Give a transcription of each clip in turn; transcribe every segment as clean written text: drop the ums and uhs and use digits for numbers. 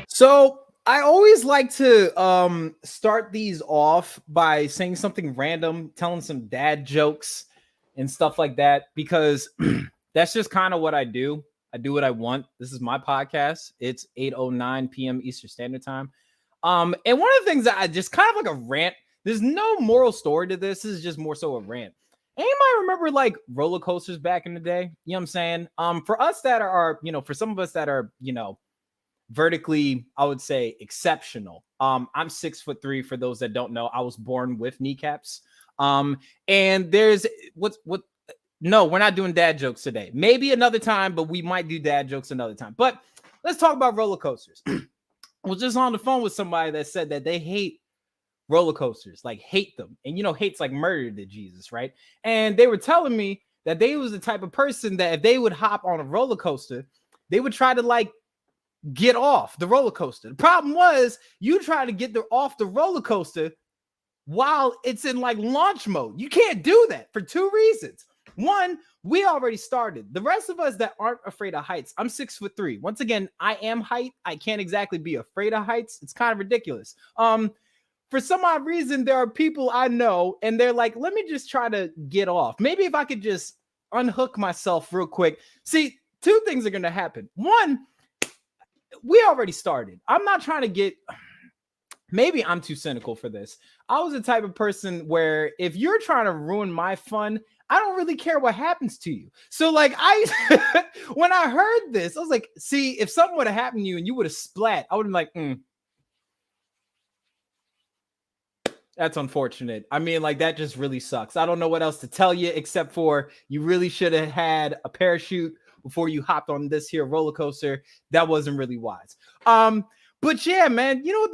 So I always like to start these off by saying something random, telling some dad jokes and stuff like that, because that's just kind of what I do. I do what I want. This is my podcast. It's 8:09 p.m. Eastern Standard Time. And one of the things that I just kind of like a rant. There's no moral story to this. This is just more so a rant. Anybody remember like roller coasters back in the day? You know what I'm saying? For us that are, for some of us that are, vertically, I would say exceptional. I'm 6'3" for those that don't know. I was born with kneecaps. And there's no, we're not doing dad jokes today. Maybe another time, but we might do dad jokes another time. But let's talk about roller coasters. I was just on the phone with somebody that said that they hate roller coasters, like hate them. And hate's like murder to Jesus, right? And they were telling me that they was the type of person that if they would hop on a roller coaster, they would try to like get off the roller coaster. The problem was you try to get off the roller coaster while it's in like launch mode. You can't do that for two reasons. One, we already started. The rest of us that aren't afraid of heights, I'm 6'3". Once again, I am height. I can't exactly be afraid of heights. It's kind of ridiculous. For some odd reason, there are people I know and they're like, let me just try to get off. Maybe if I could just unhook myself real quick. See, two things are going to happen. One, we already started. I'm not trying to get, maybe I'm too cynical for this. I was the type of person where if you're trying to ruin my fun, I don't really care what happens to you. So like when I heard this, I was like, see, if something would have happened to you and you would have splat, I would have been like, that's unfortunate. I mean, like that just really sucks. I don't know what else to tell you except for you really should have had a parachute before you hopped on this here roller coaster. That wasn't really wise. But yeah, man, you know what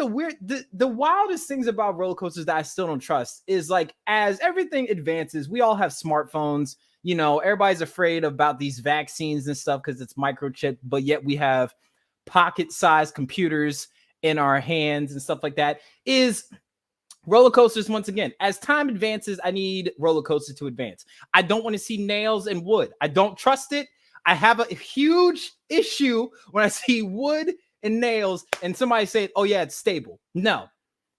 the wildest things about roller coasters that I still don't trust is like as everything advances, we all have smartphones. Everybody's afraid about these vaccines and stuff because it's microchipped, but yet we have pocket-sized computers in our hands and stuff like that. Is roller coasters, once again, as time advances, I need roller coasters to advance. I don't want to see nails and wood. I don't trust it. I have a huge issue when I see wood and nails and somebody say, oh yeah, it's stable. No,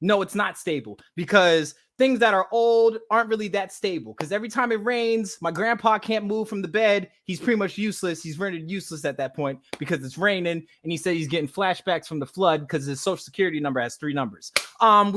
it's not stable because things that are old aren't really that stable because every time it rains, my grandpa can't move from the bed. He's pretty much useless. He's rendered useless at that point because it's raining. And he said he's getting flashbacks from the flood because his social security number has 3 numbers. I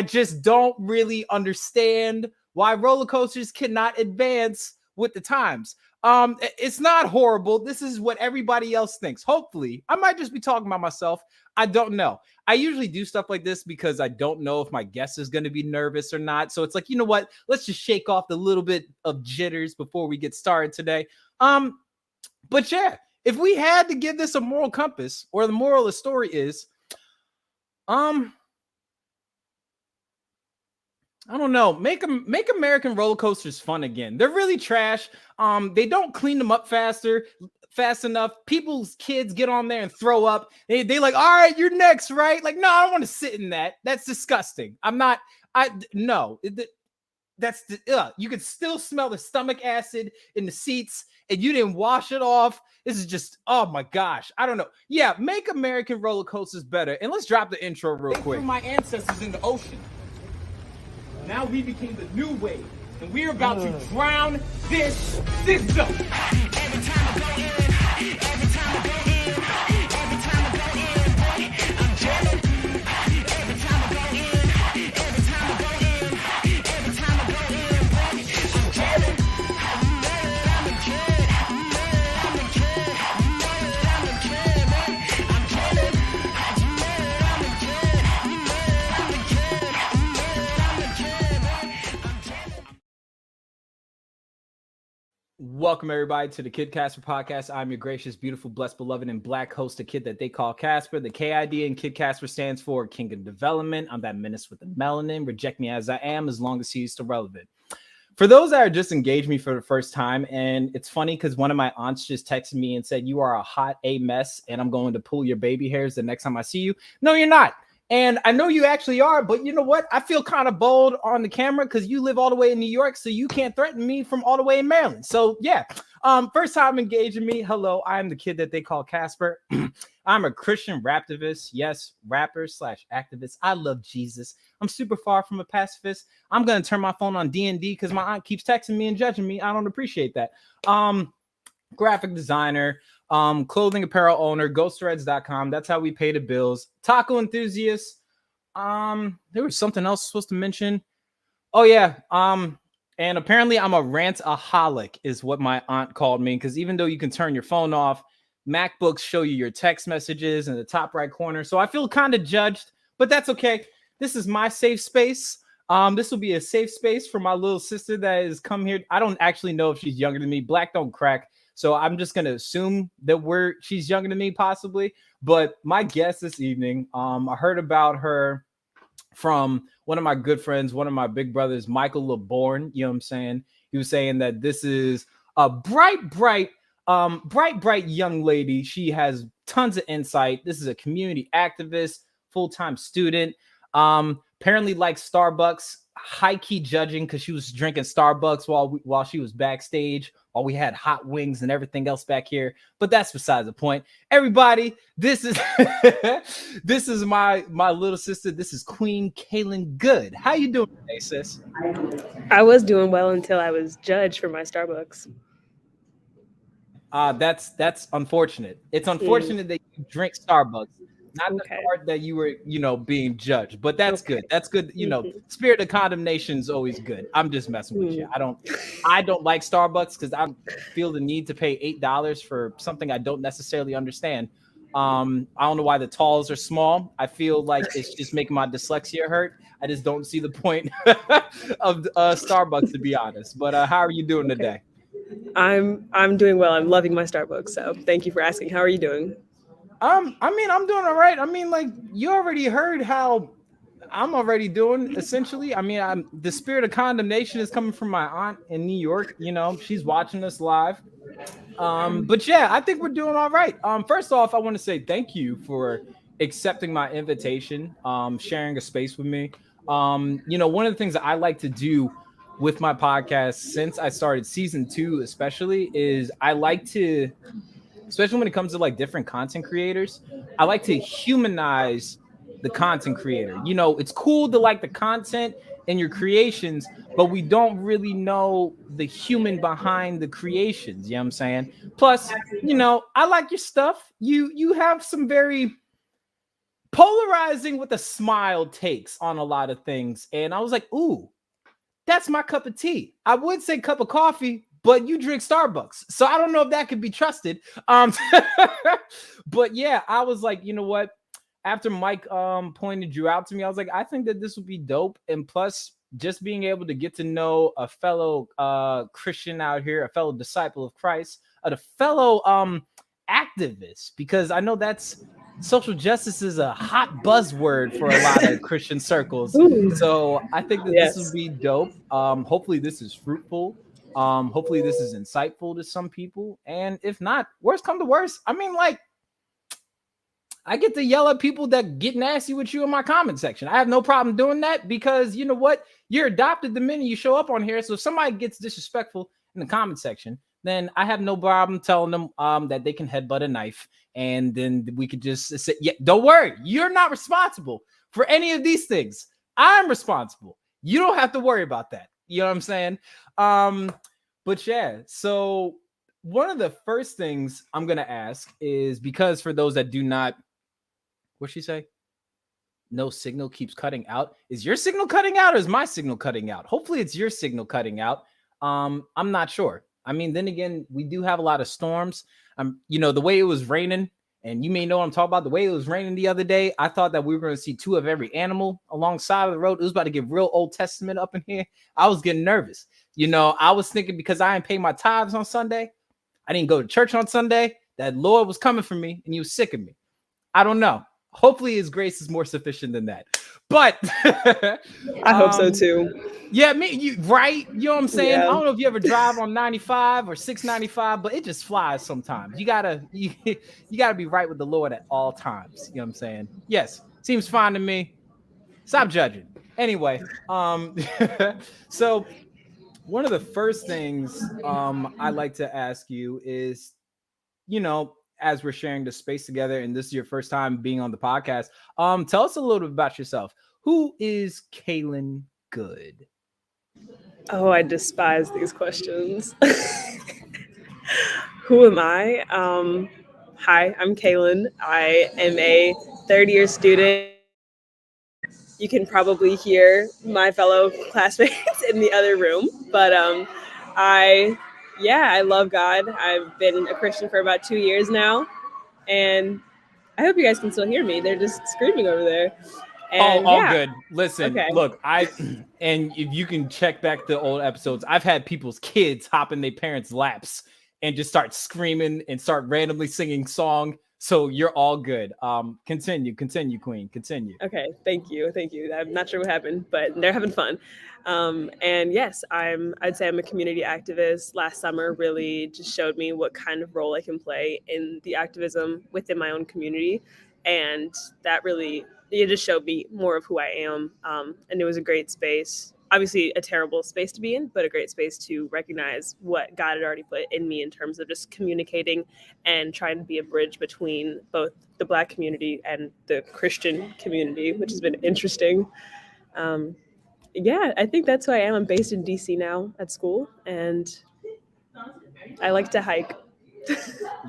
just don't really understand why roller coasters cannot advance with the times. It's not horrible. This is what everybody else thinks. Hopefully, I might just be talking about myself. I don't know. I usually do stuff like this because I don't know if my guest is going to be nervous or not. So it's like, you know what? Let's just shake off the little bit of jitters before we get started today. But yeah, if we had to give this a moral compass, or the moral of the story is, I don't know. Make American roller coasters fun again. They're really trash. They don't clean them up fast enough. People's kids get on there and throw up. They like, all right, you're next, right? Like, no, I don't want to sit in that. That's disgusting. You can still smell the stomach acid in the seats and you didn't wash it off. This is just, oh my gosh. I don't know. Yeah, make American roller coasters better. And let's drop the intro real quick. They threw my ancestors in the ocean. Now we became the new wave, and we're about to drown this system. Every time I go in, every time I go in, every time I go in, boy, I'm jamming. Every time I go in, every time I go in, every time I go in, boy, I'm jamming. I'm a kid, I'm a kid, I'm a kid, man. I'm jamming. I'm a kid, I'm a kid, I'm a kid. Welcome everybody to the Kid Casper podcast. I'm your gracious, beautiful, blessed, beloved, and black host, the kid that they call Casper. The KID in Kid Casper stands for King of Development. I'm that menace with the melanin. Reject me as I am, as long as he's still relevant. For those that are just engaged me for the first time, and it's funny because one of my aunts just texted me and said, you are a hot A mess, and I'm going to pull your baby hairs the next time I see you. No, you're not. And I know you actually are, but you know what? I feel kind of bold on the camera because you live all the way in New York, so you can't threaten me from all the way in Maryland. So yeah, first time engaging me. Hello, I'm the kid that they call Casper. I'm a Christian raptivist. Yes, rapper / activist. I love Jesus. I'm super far from a pacifist. I'm gonna turn my phone on D&D because my aunt keeps texting me and judging me. I don't appreciate that. Graphic designer, clothing apparel owner, ghostthreads.com. That's how we pay the bills. Taco enthusiast. There was something else supposed to mention. Oh yeah. And apparently I'm a rantaholic is what my aunt called me, because even though you can turn your phone off, MacBooks show you your text messages in the top right corner. So I feel kind of judged, but that's okay. This is my safe space. This will be a safe space for my little sister that has come here. I don't actually know if she's younger than me. Black don't crack. So I'm just going to assume that she's younger than me, possibly. But my guest this evening, I heard about her from one of my good friends, one of my big brothers, Michael LeBourne. You know what I'm saying? He was saying that this is a bright young lady. She has tons of insight. This is a community activist, full-time student. Apparently likes Starbucks, high-key judging because she was drinking Starbucks while she was backstage, while we had hot wings and everything else back here. But that's besides the point. Everybody, this is this is my little sister. This is Queen Kaylyn Goode. How you doing today, sis? I was doing well until I was judged for my Starbucks. That's unfortunate. It's unfortunate that you drink Starbucks. Not the part that you were, being judged, but that's good. That's good. Spirit of condemnation is always good. I'm just messing with you. I don't like Starbucks because I feel the need to pay $8 for something I don't necessarily understand. I don't know why the talls are small. I feel like it's just making my dyslexia hurt. I just don't see the point of Starbucks, to be honest. But how are you doing today? I'm doing well. I'm loving my Starbucks. So thank you for asking. How are you doing? I'm doing all right. You already heard how I'm already doing, essentially. The spirit of condemnation is coming from my aunt in New York. She's watching us live. But yeah, I think we're doing all right. First off, I want to say thank you for accepting my invitation, sharing a space with me. One of the things that I like to do with my podcast since I started season 2, especially, is I like to, especially when it comes to like different content creators, I like to humanize the content creator. It's cool to like the content and your creations, but we don't really know the human behind the creations. You know what I'm saying? Plus, I like your stuff. You have some very polarizing with a smile takes on a lot of things. And I was like, ooh, that's my cup of tea. I would say cup of coffee, but you drink Starbucks. So I don't know if that could be trusted. But yeah, I was like, you know what? After Mike pointed you out to me, I was like, I think that this would be dope. And plus, just being able to get to know a fellow Christian out here, a fellow disciple of Christ, a fellow activist, because I know that's social justice is a hot buzzword for a lot of Christian circles. So I think that this would be dope. Hopefully this is fruitful. Hopefully this is insightful to some people. And if not, worst come to worst, I get to yell at people that get nasty with you in my comment section. I have no problem doing that because you know what? You're adopted the minute you show up on here. So if somebody gets disrespectful in the comment section, then I have no problem telling them that they can headbutt a knife. And then we could just say, yeah, don't worry. You're not responsible for any of these things. I'm responsible. You don't have to worry about that. You know what I'm saying? But yeah, so one of the first things I'm going to ask is, because for those that do not, what'd she say? No signal keeps cutting out. Is your signal cutting out or is my signal cutting out? Hopefully it's your signal cutting out. I'm not sure. Then again, we do have a lot of storms. The way it was raining, and you may know what I'm talking about, the way it was raining the other day, I thought that we were going to see 2 of every animal alongside of the road. It was about to get real Old Testament up in here. I was getting nervous. I was thinking because I didn't pay my tithes on Sunday, I didn't go to church on Sunday, that Lord was coming for me and he was sick of me. I don't know. Hopefully his grace is more sufficient than that. But I hope so too. Yeah, right? You know what I'm saying? Yeah. I don't know if you ever drive on 95 or 695, but it just flies sometimes. You gotta be right with the Lord at all times. You know what I'm saying? Yes. Seems fine to me. Stop judging. Anyway, so one of the first things I like to ask you is, as we're sharing the space together, and this is your first time being on the podcast, tell us a little bit about yourself. Who is Kaylyn Goode? Oh, I despise these questions. Who am I? Hi, I'm Kaylyn. I am a third-year student. You can probably hear my fellow classmates in the other room, but I love God. I've been a Christian for about 2 years now, and I hope you guys can still hear me. They're just screaming over there. And all good. Listen, okay. Look, and if you can check back the old episodes, I've had people's kids hop in their parents' laps and just start screaming and start randomly singing song. So you're all good. Continue, Queen. Continue. Okay, thank you. I'm not sure what happened, but they're having fun. And yes, I'd say I'm a community activist. Last summer really just showed me what kind of role I can play in the activism within my own community. And that really, it just showed me more of who I am. And it was a great space. Obviously a terrible space to be in, but a great space to recognize what God had already put in me in terms of just communicating and trying to be a bridge between both the Black community and the Christian community, which has been interesting. I think that's who I am. I'm based in DC now at school, and I like to hike.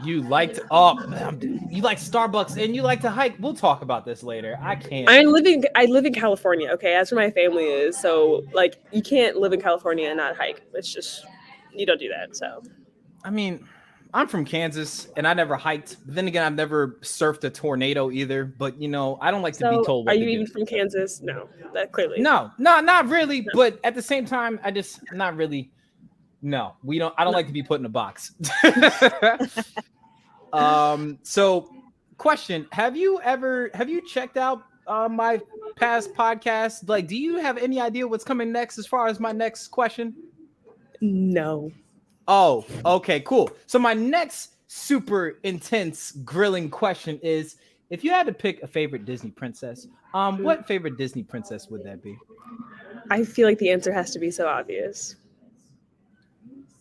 You like Starbucks and you like to hike. We'll talk about this later. I live in California, okay? That's where my family is. So like you can't live in California and not hike. It's just you don't do that. So I mean, I'm from Kansas and I never hiked. But then again, I've never surfed a tornado either. But I don't like to be told what are to you do. even from Kansas? No, that clearly. No, not really. No. But at the same time, not really. No, I don't like to be put in a box. So question, have you checked out my past podcast? Like, do you have any idea what's coming next as far as my next question? No. Oh, okay, cool. So my next super intense grilling question is, if you had to pick a favorite Disney princess, what favorite Disney princess would that be? I feel like the answer has to be so obvious.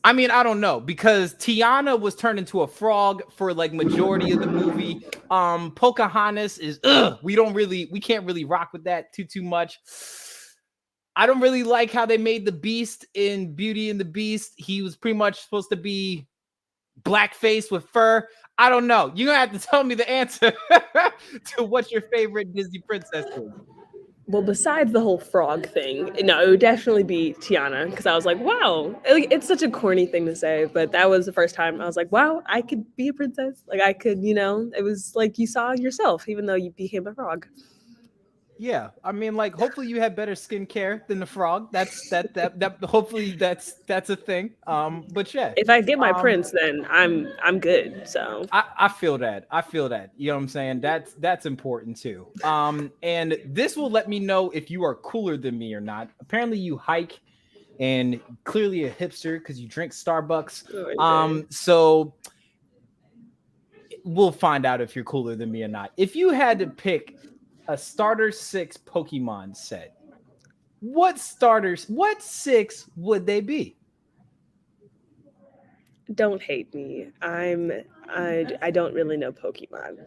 I mean, I don't know, because Tiana was turned into a frog for like majority of the movie. Pocahontas is we can't really rock with that too much. I don't really like how they made the Beast in Beauty and the Beast. He was pretty much supposed to be blackface with fur. I don't know. You're gonna have to tell me the answer to what your favorite Disney princess is. Well, besides the whole frog thing, no, it would definitely be Tiana, because I was like, wow, it's such a corny thing to say, but that was the first time I was like, wow, I could be a princess. Like I could, it was like you saw yourself, even though you became a frog. Yeah, I mean, like, hopefully you have better skincare than the frog. That's hopefully that's a thing. But yeah, if I get my prince, then I'm good. So I feel that. You know what I'm saying? That's important too. And this will let me know if you are cooler than me or not. Apparently, you hike, and clearly a hipster because you drink Starbucks. So we'll find out if you're cooler than me or not. If you had to pick a starter 6 Pokemon set, what 6 would they be? Don't hate me. I don't really know Pokemon.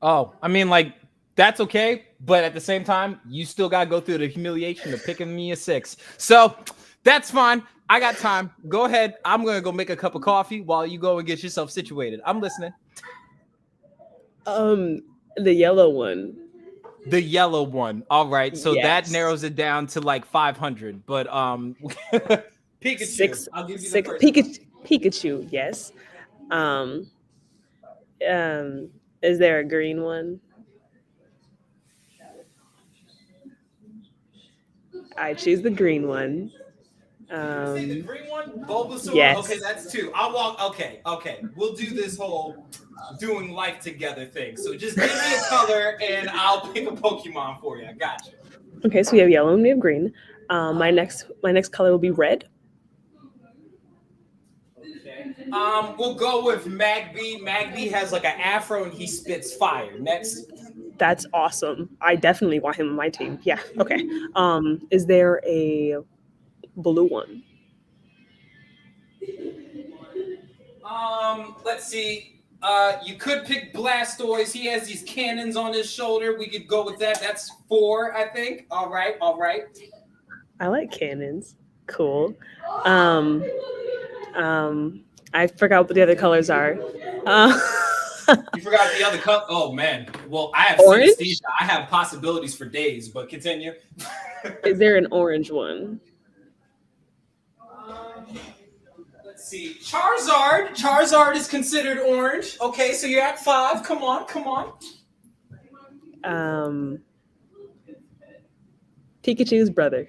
Oh, I mean, like, that's okay, but at the same time, you still gotta go through the humiliation of picking me a 6. So that's fine. I got time. Go ahead. I'm gonna go make a cup of coffee while you go and get yourself situated. I'm listening. The yellow one. The yellow one. All right. So that narrows it down to like 500. But Pikachu. 6. I'll give you the first Pikachu. Yes. Is there a green one? I choose the green one. The green one? Bulbasaur? Yes. Okay, that's 2. I'll walk. Okay. We'll do this whole doing life together thing. So just give me a color and I'll pick a Pokemon for you. I got you. Okay, so we have yellow and we have green. My next color will be red. Okay. We'll go with Magby. Magby has like an afro and he spits fire. Next. That's awesome. I definitely want him on my team. Yeah. Okay. Is there a blue one? Let's see. You could pick Blastoise. He has these cannons on his shoulder. We could go with that. That's 4, I think. All right. I like cannons. Cool. I forgot what the other colors are. You forgot the other color? Oh man. Well, I have Orange? synesthesia. I have possibilities for days, but continue. Is there an orange one? Let's see. Charizard is considered orange. Okay, so you're at 5. Come on. Pikachu's brother.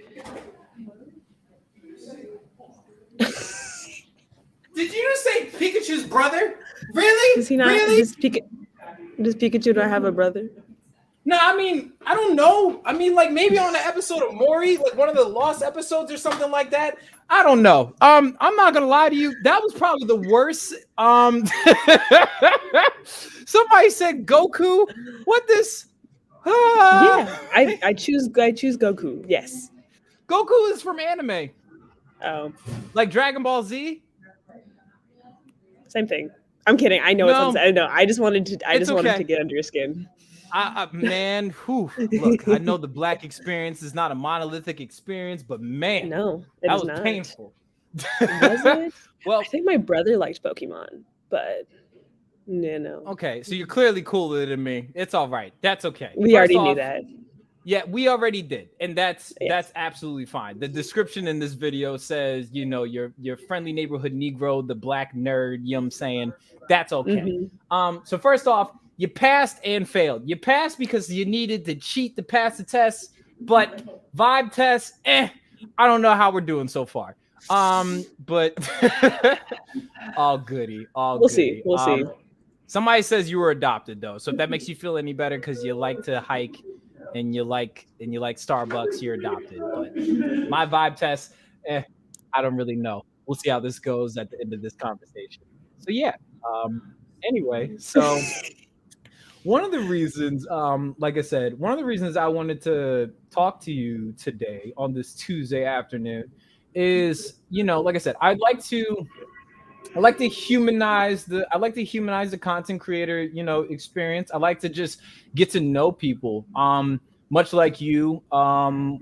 Did you just say Pikachu's brother? Really? Does he not? Really? Does Pikachu not have a brother? No, I mean, I don't know. I mean, like maybe on an episode of Maury, like one of the lost episodes or something like that. I don't know. I'm not gonna lie to you. That was probably the worst. Somebody said Goku. What this? Yeah, I choose Goku. Yes. Goku is from anime. Oh, Like Dragon Ball Z. same thing. I'm kidding. I know No, it's. I know. I just wanted to. it's wanted okay. to get under your skin. Man, look, I know the Black experience is not a monolithic experience, but man, No, that was not. painful. Was it? Well, I think my brother liked Pokemon, but no. okay, so you're clearly cooler than me. It's all right. That's okay. We already knew that. Yeah, we already did, and that's Yes. absolutely fine. The description in this video says, you know, your friendly neighborhood Negro, the Black nerd. You know what I'm saying? That's okay. Mhm. So first off, you passed and failed. You passed because you needed to cheat to pass the test, but vibe test, I don't know how we're doing so far. But all goody. We'll see. We'll see. Somebody says you were adopted though, so if that makes you feel any better because you like to hike and you like Starbucks, you're adopted. But my vibe test, I don't really know. We'll see how this goes at the end of this conversation. So yeah. Anyway, so one of the reasons, like I said, one of the reasons I wanted to talk to you today on this Tuesday afternoon is, you know, like I said, I like to humanize the content creator, you know, experience. I like to just get to know people. Much like you,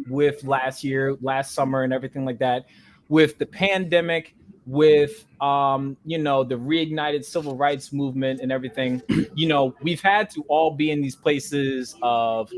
with last summer and everything like that, with the pandemic, with you know, the reignited civil rights movement and everything, you know, we've had to all be in these places of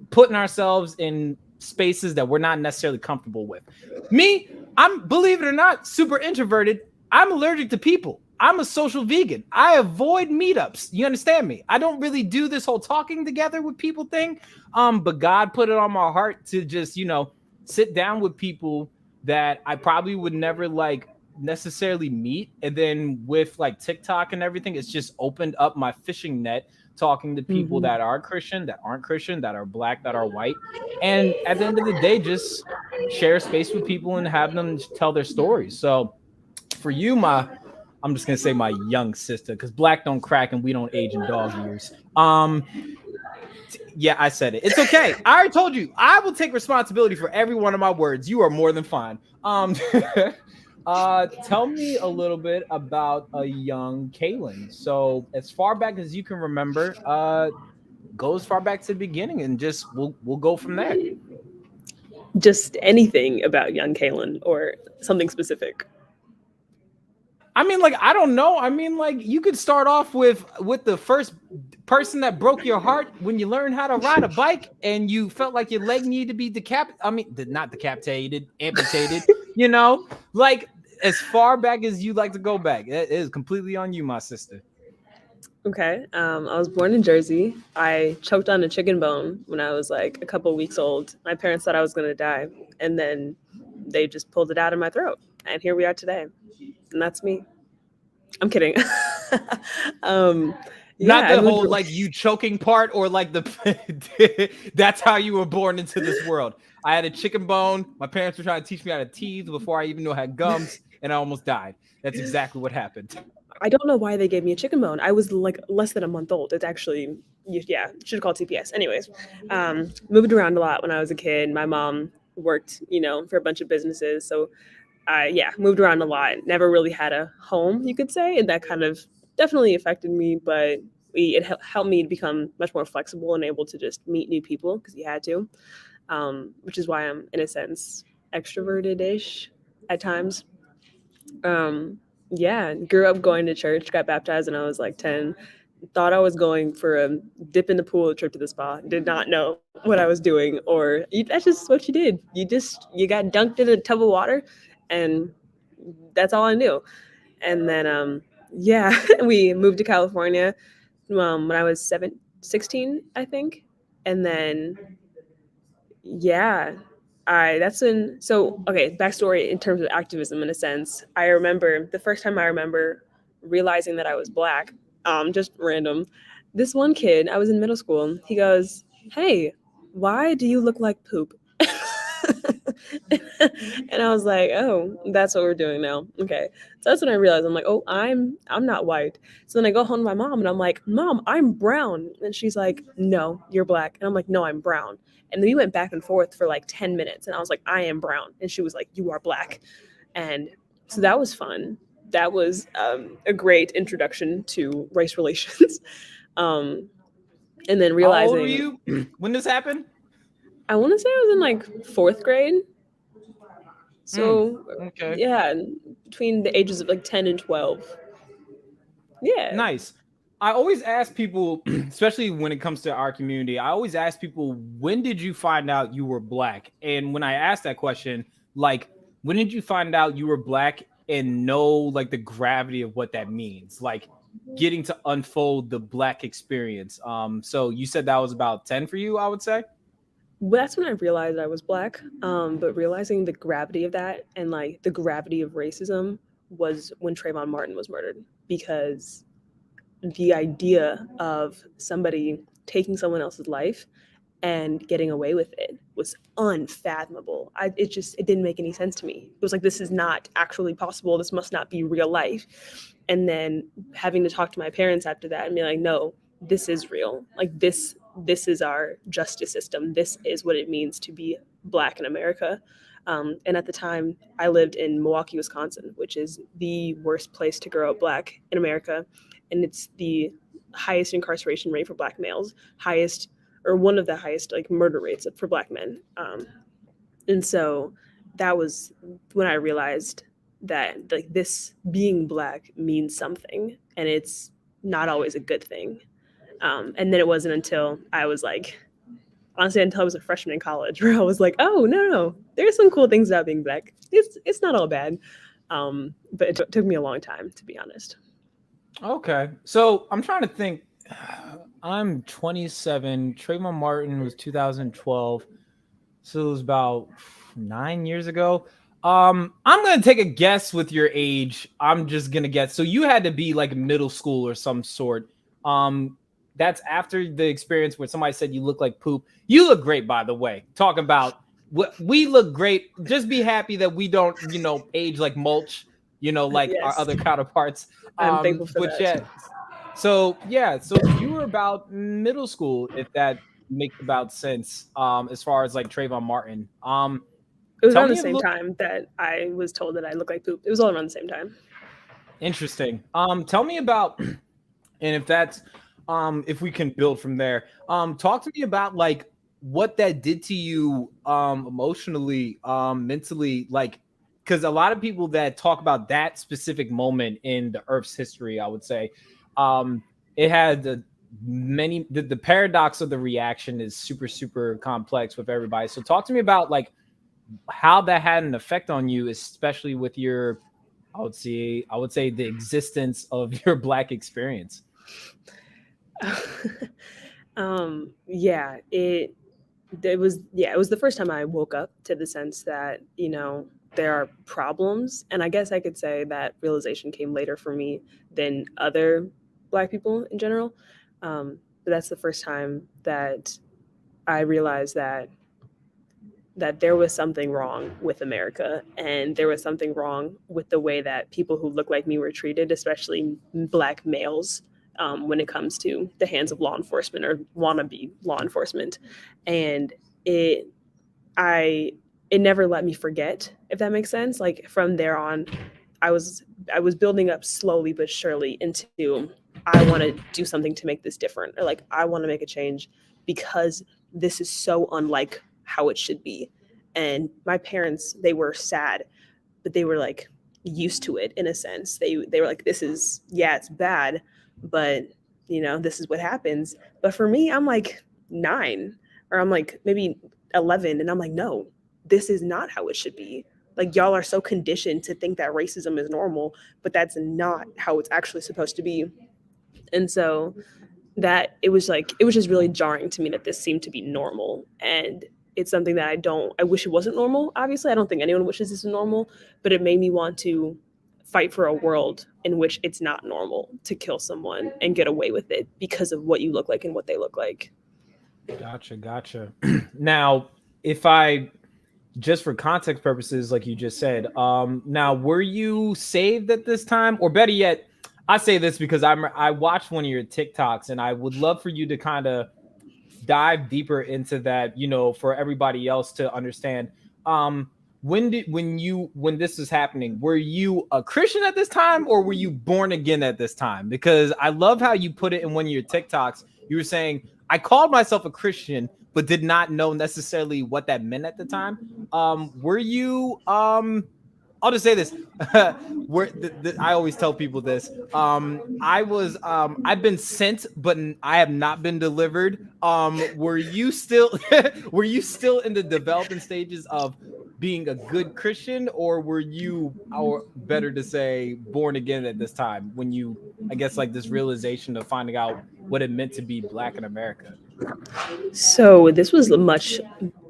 putting ourselves in spaces that we're not necessarily comfortable with. Me, I'm, believe it or not, super introverted. I'm allergic to people. I'm a social vegan. I avoid meetups. You understand me? I don't really do this whole talking together with people thing. But God put it on my heart to just, you know, sit down with people that I probably would never like necessarily meet. And then with like TikTok and everything, it's just opened up my fishing net, talking to people that are Christian, that aren't Christian, that are Black, that are white. And at the end of the day, just share space with people and have them tell their stories. So for you, I'm just gonna say my young sister, because Black don't crack and we don't age in dog years. Yeah, I said it. It's okay. I already told you. I will take responsibility for every one of my words. You are more than fine. Tell me a little bit about a young Kaylyn. So as far back as you can remember, go as far back to the beginning, and just we'll go from there. Just anything about young Kaylyn or something specific. I mean, like, I don't know. I mean, like, you could start off with the first person that broke your heart when you learned how to ride a bike and you felt like your leg needed to be not decapitated, amputated, you know, like as far back as you like to go back. It is completely on you, my sister. Okay. I was born in Jersey. I choked on a chicken bone when I was like a couple weeks old. My parents thought I was going to die, and then they just pulled it out of my throat. And here we are today. And that's me. I'm kidding. Not the whole like you choking part, or like that's how you were born into this world. I had a chicken bone. My parents were trying to teach me how to teeth before I even knew I had gums, and I almost died. That's exactly what happened. I don't know why they gave me a chicken bone. I was like less than a month old. It's actually should have called TPS. Anyways, moved around a lot when I was a kid. My mom worked, for a bunch of businesses. So I, moved around a lot. Never really had a home, you could say. And that kind of definitely affected me, but it helped me to become much more flexible and able to just meet new people because you had to, which is why I'm, in a sense, extroverted-ish at times. Grew up going to church, got baptized when I was like 10. Thought I was going for a dip in the pool, a trip to the spa. Did not know what I was doing, or that's just what you did. You got dunked in a tub of water, and that's all I knew. And then we moved to California when I was 16, I think, and then that's when. So okay, backstory in terms of activism, in a sense. I remember the first time I remember realizing that I was Black. Just random. This one kid, I was in middle school. He goes, "Hey, why do you look like poop?" And I was like, "Oh, that's what we're doing now." Okay, so that's when I realized I'm like, "Oh, I'm not white." So then I go home to my mom and I'm like, "Mom, I'm brown," and she's like, "No, you're Black," and I'm like, "No, I'm brown." And then we went back and forth for like 10 minutes, and I was like, "I am brown," and she was like, "You are Black," and so that was fun. That was a great introduction to race relations. And then How old were realizing, you when this happened? I want to say I was in like 4th grade. So Okay. yeah, between the ages of like 10 and 12. Yeah. Nice. I always ask people, especially when it comes to our community, I always ask people, when did you find out you were Black? And when I ask that question, like, when did you find out you were Black and know like the gravity of what that means? Like getting to unfold the Black experience. So you said that was about 10 for you, I would say. Well, that's when I realized I was Black. But realizing the gravity of that and like the gravity of racism was when Trayvon Martin was murdered, because the idea of somebody taking someone else's life and getting away with it was unfathomable. It didn't make any sense to me. It was like, this is not actually possible. This must not be real life. And then having to talk to my parents after that and be like, no, this is real. Like this is our justice system. This is what it means to be Black in America. And at the time, I lived in Milwaukee, Wisconsin, which is the worst place to grow up Black in America. And it's the highest incarceration rate for Black males, highest or one of the highest like murder rates for Black men. And so that was when I realized that like this being Black means something, and it's not always a good thing. And then it wasn't until I was like, honestly, until I was a freshman in college, where I was like, oh no, there's some cool things about being Black. It's not all bad. But it took me a long time, to be honest. Okay. So I'm trying to think. I'm 27. Trayvon Martin was 2012. So it was about 9 years ago. I'm gonna take a guess with your age. I'm just gonna guess. So you had to be like middle school or some sort. That's after the experience where somebody said you look like poop. You look great, by the way. Talk about what we look great. Just be happy that we don't, age like mulch, like our Yes, other counterparts. I'm thankful for But that. yeah, so you were about middle school, if that makes about sense. As far as like Trayvon Martin. It was Tell around the me a same little time that I was told that I look like poop. It was all around the same time. interesting. Tell me about, and if that's if we can build from there. Talk to me about like what that did to you emotionally, mentally, like because a lot of people that talk about that specific moment in the Earth's history, I would say, it had the paradox of the reaction is super, super complex with everybody. So talk to me about like how that had an effect on you, especially with your, I would say the existence of your Black experience. It was the first time I woke up to the sense that, there are problems. And I guess I could say that realization came later for me than other Black people in general. But that's the first time that I realized that there was something wrong with America, and there was something wrong with the way that people who look like me were treated, especially Black males. when it comes to the hands of law enforcement or wannabe law enforcement. And it never let me forget, if that makes sense. Like from there on, I was building up slowly but surely into, I want to do something to make this different, or like I want to make a change because this is so unlike how it should be. And my parents, they were sad, but they were like used to it in a sense. They were like, this is, yeah, it's bad, but this is what happens. But for me, I'm like 9, or I'm like maybe 11, and I'm like, no, this is not how it should be. Like, y'all are so conditioned to think that racism is normal, but that's not how it's actually supposed to be. And so that it was just really jarring to me that this seemed to be normal. And it's something that I wish it wasn't normal. Obviously, I don't think anyone wishes this was normal, but it made me want to fight for a world in which it's not normal to kill someone and get away with it because of what you look like and what they look like. Gotcha. Now, if I, just for context purposes, like you just said, now, were you saved at this time? Or better yet, I say this because I watched one of your TikToks, and I would love for you to kind of dive deeper into that, for everybody else to understand. When this is happening, were you a Christian at this time, or were you born again at this time? Because I love how you put it in one of your TikToks. You were saying, I called myself a Christian, but did not know necessarily what that meant at the time. Were you, I'll just say this. I always tell people this. I've been sent, but I have not been delivered. Were you still in the developing stages of being a good Christian, or were you, or better to say, born again at this time when you, I guess, like this realization of finding out what it meant to be Black in America? So this was much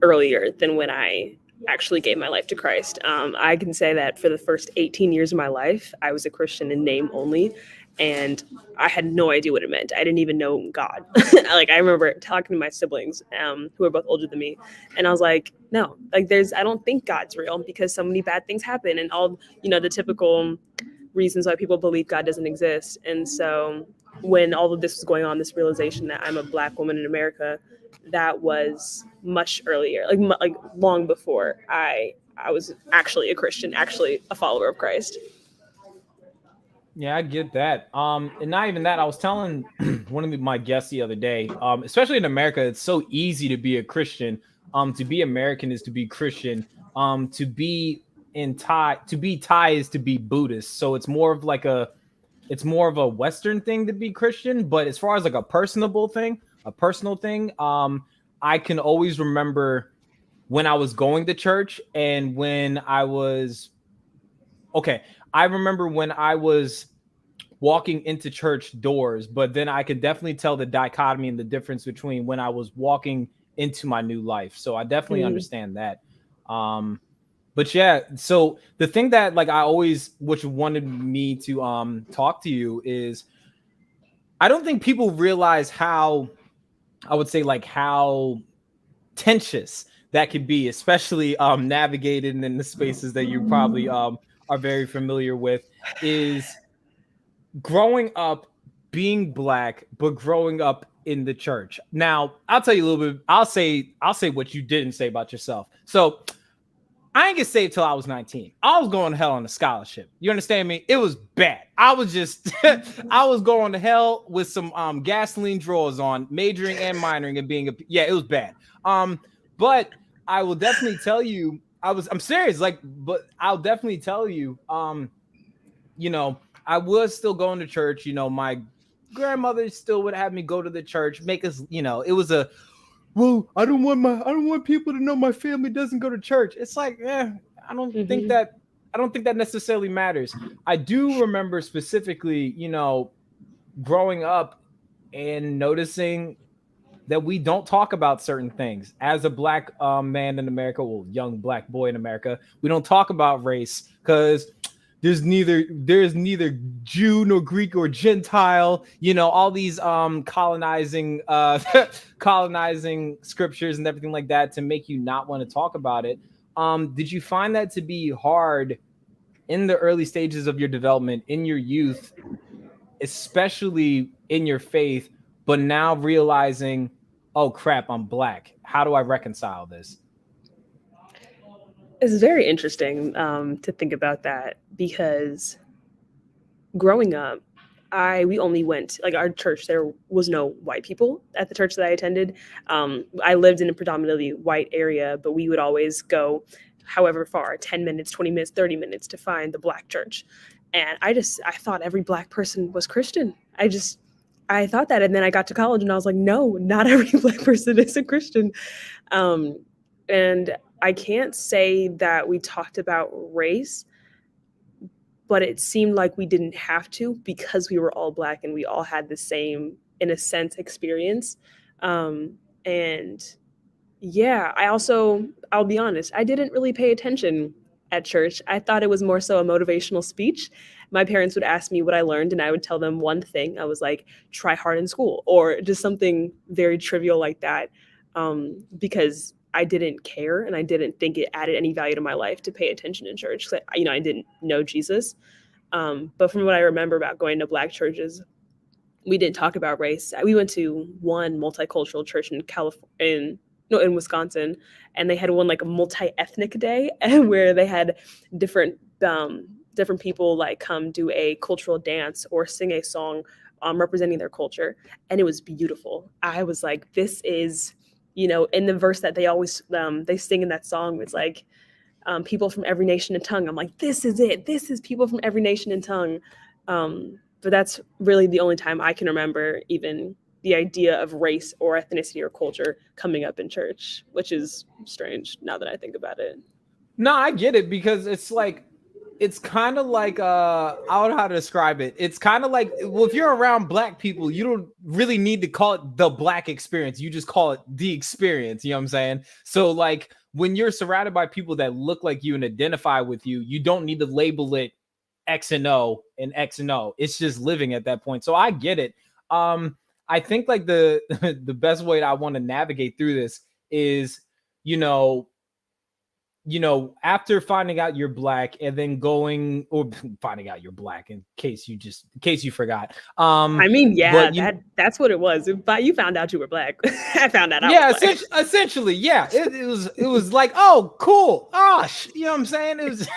earlier than when I actually gave my life to Christ. I can say that for the first 18 years of my life, I was a Christian in name only, and I had no idea what it meant. I didn't even know God. Like, I remember talking to my siblings, who are both older than me, and I was like, no, like I don't think God's real because so many bad things happen, and all, the typical reasons why people believe God doesn't exist. And so when all of this was going on, this realization that I'm a Black woman in America, that was much earlier, like long before I was actually a Christian, actually a follower of Christ. Yeah, I get that. And not even that. I was telling one of my guests the other day, especially in America, it's so easy to be a Christian. To be American is to be Christian. To be Thai is to be Buddhist. So it's more of a Western thing to be Christian. But as far as like a personal thing, I can always remember when I was going to church and when I was, I remember when I was walking into church doors, but then I could definitely tell the dichotomy and the difference between when I was walking into my new life. So I definitely understand that. But yeah, so the thing that like I always, which wanted me to talk to you is, I don't think people realize how, I would say, like how tenuous that could be, especially navigated in the spaces that you probably are very familiar with, is growing up being Black, but growing up in the church. Now, I'll tell you a little bit. I'll say what you didn't say about yourself. So I didn't get saved till I was 19. I was going to hell on a scholarship. You understand me? It was bad. I was just, I was going to hell with some gasoline drawers on, majoring and minoring and being it was bad. But I will definitely tell you, I'm serious. But I'll definitely tell you, I was still going to church. My grandmother still would have me go to the church, make us, it was well, I don't want people to know my family doesn't go to church. It's like, I don't think that necessarily matters. I do remember specifically, growing up and noticing that we don't talk about certain things as a Black man in America, well, young Black boy in America. We don't talk about race because there's neither Jew nor Greek or Gentile, all these colonizing scriptures and everything like that to make you not want to talk about it. Did you find that to be hard in the early stages of your development, in your youth, especially in your faith, but now realizing, oh crap, I'm Black. How do I reconcile this? It's very interesting to think about that, because growing up, we only went, like, our church, there was no white people at the church that I attended. I lived in a predominantly white area, but we would always go however far, 10 minutes, 20 minutes, 30 minutes, to find the Black church. And I thought every Black person was Christian. I thought that. And then I got to college and I was like, no, not every Black person is a Christian. And I can't say that we talked about race, but it seemed like we didn't have to, because we were all Black and we all had the same, in a sense, experience. And yeah, I'll be honest, I didn't really pay attention at church. I thought it was more so a motivational speech. My parents would ask me what I learned and I would tell them one thing. I was like, try hard in school, or just something very trivial like that, because I didn't care and I didn't think it added any value to my life to pay attention in church. I didn't know Jesus. But from what I remember about going to Black churches, we didn't talk about race. We went to one multicultural church in Wisconsin, and they had one, like, a multi-ethnic day where they had different people, like, come do a cultural dance or sing a song representing their culture, and it was beautiful. I was like, this is, in the verse that they always they sing in that song, it's like, people from every nation and tongue. I'm like, this is it. This is people from every nation and tongue. But that's really the only time I can remember even the idea of race or ethnicity or culture coming up in church, which is strange now that I think about it. No, I get it, because it's kind of like I don't know how to describe it. It's kind of like, well, if you're around Black people, you don't really need to call it the Black experience. You just call it the experience. You know what I'm saying? So, like, when you're surrounded by people that look like you and identify with you, you don't need to label it X and O and X and O. It's just living at that point. So I get it. I think, like, the the best way that I want to navigate through this is, after finding out you're Black and then finding out you're Black, in case you forgot. I mean, yeah, that's what it was. But you found out you were Black. I found out. Essentially, yeah. It was like, oh, cool. Gosh, you know what I'm saying? It was,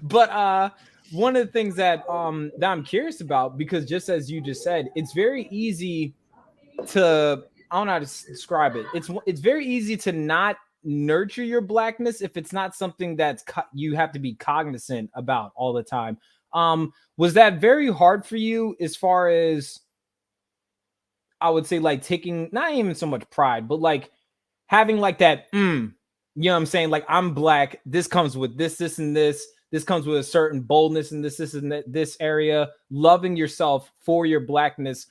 but one of the things that I'm curious about, because just as you just said, it's very easy to, I don't know how to describe it. It's very easy to not nurture your Blackness if it's not something that's you have to be cognizant about all the time. Was that very hard for you, as far as, I would say, like, taking not even so much pride, but like having like that, you know what I'm saying? Like, I'm Black. This comes with this, and this. This comes with a certain boldness in this and this area. Loving yourself for your Blackness.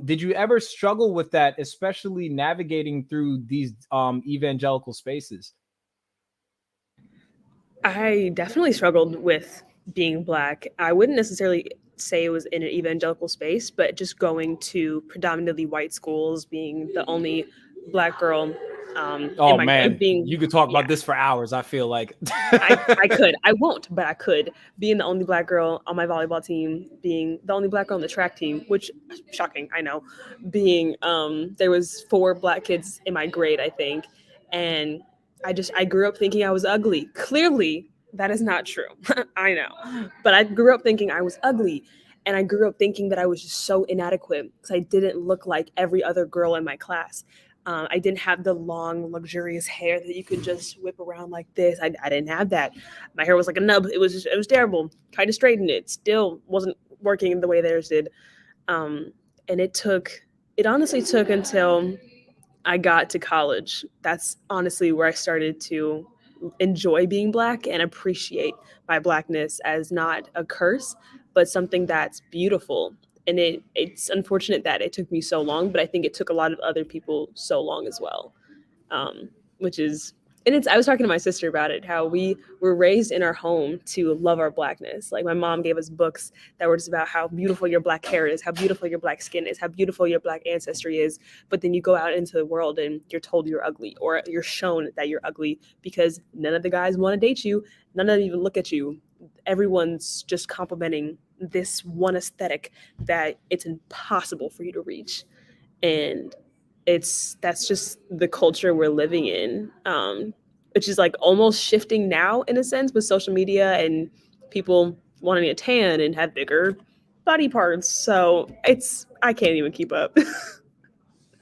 Did you ever struggle with that, especially navigating through these evangelical spaces? I definitely struggled with being Black. I wouldn't necessarily say it was in an evangelical space, but just going to predominantly white schools, being the only Black girl. You could talk about this for hours, I feel like. I could. I won't, but I could. Being the only Black girl on my volleyball team, being the only Black girl on the track team, which, shocking, I know. Being there was 4 Black kids in my grade, I think, and I grew up thinking I was ugly. Clearly, that is not true. I know, but I grew up thinking I was ugly, and I grew up thinking that I was just so inadequate because I didn't look like every other girl in my class. I didn't have the long, luxurious hair that you could just whip around like this. I didn't have that. My hair was like a nub. It was terrible. Tried to straighten it. Still wasn't working the way theirs did. And it honestly took until I got to college. That's honestly where I started to enjoy being Black and appreciate my Blackness as not a curse, but something that's beautiful. And it's unfortunate that it took me so long, but I think it took a lot of other people so long as well. I was talking to my sister about it, how we were raised in our home to love our Blackness. Like, my mom gave us books that were just about how beautiful your Black hair is, how beautiful your Black skin is, how beautiful your Black ancestry is. But then you go out into the world and you're told you're ugly, or you're shown that you're ugly, because none of the guys want to date you. None of them even look at you. everyone's just complimenting this one aesthetic that it's impossible for you to reach. And that's just the culture we're living in, which is like almost shifting now in a sense with social media and people wanting a tan and have bigger body parts. So I can't even keep up.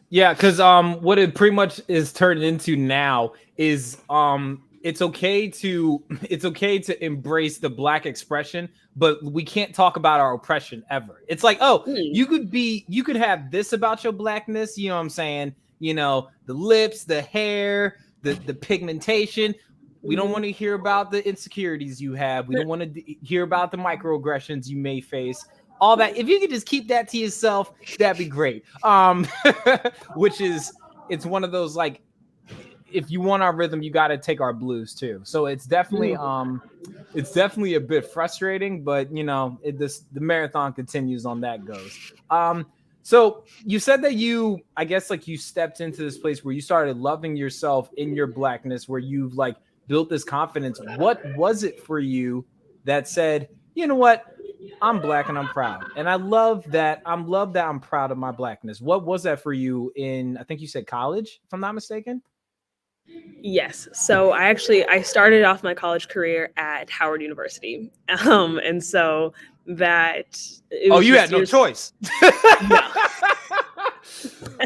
Yeah, because what it pretty much is turned into now is it's okay to embrace the Black expression, but we can't talk about our oppression ever. It's like, oh, you could have this about your Blackness, you know what I'm saying? You know, the lips, the hair, the pigmentation. We don't want to hear about the insecurities you have. We don't want to hear about the microaggressions you may face. All that. If you could just keep that to yourself, that'd be great. Which is, it's one of those, like, if you want our rhythm, you got to take our blues too. So it's definitely a bit frustrating, but you know, the marathon continues on that goes. So you said that you stepped into this place where you started loving yourself in your Blackness, where you've like built this confidence. What was it for you that said, you know what? I'm Black and I'm proud. And I love that. I'm proud of my Blackness. What was that for you in, I think you said college, if I'm not mistaken? Yes. So I started off my college career at Howard University. And so that you had no choice. No.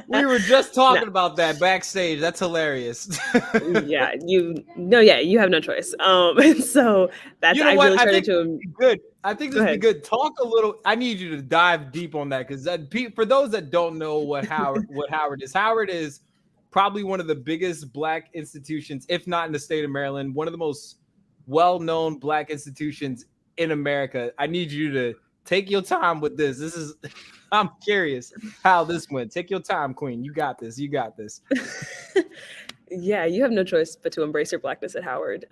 We were just talking about that backstage. That's hilarious. You have no choice. And so that's, you know, I really started good. I think this would be good. Talk a little. I need you to dive deep on that, because for those that don't know what Howard is probably one of the biggest Black institutions, if not in the state of Maryland, one of the most well-known Black institutions in America. I need you to take your time with this. I'm curious how this went. Take your time, Queen. You got this. Yeah, you have no choice but to embrace your Blackness at Howard.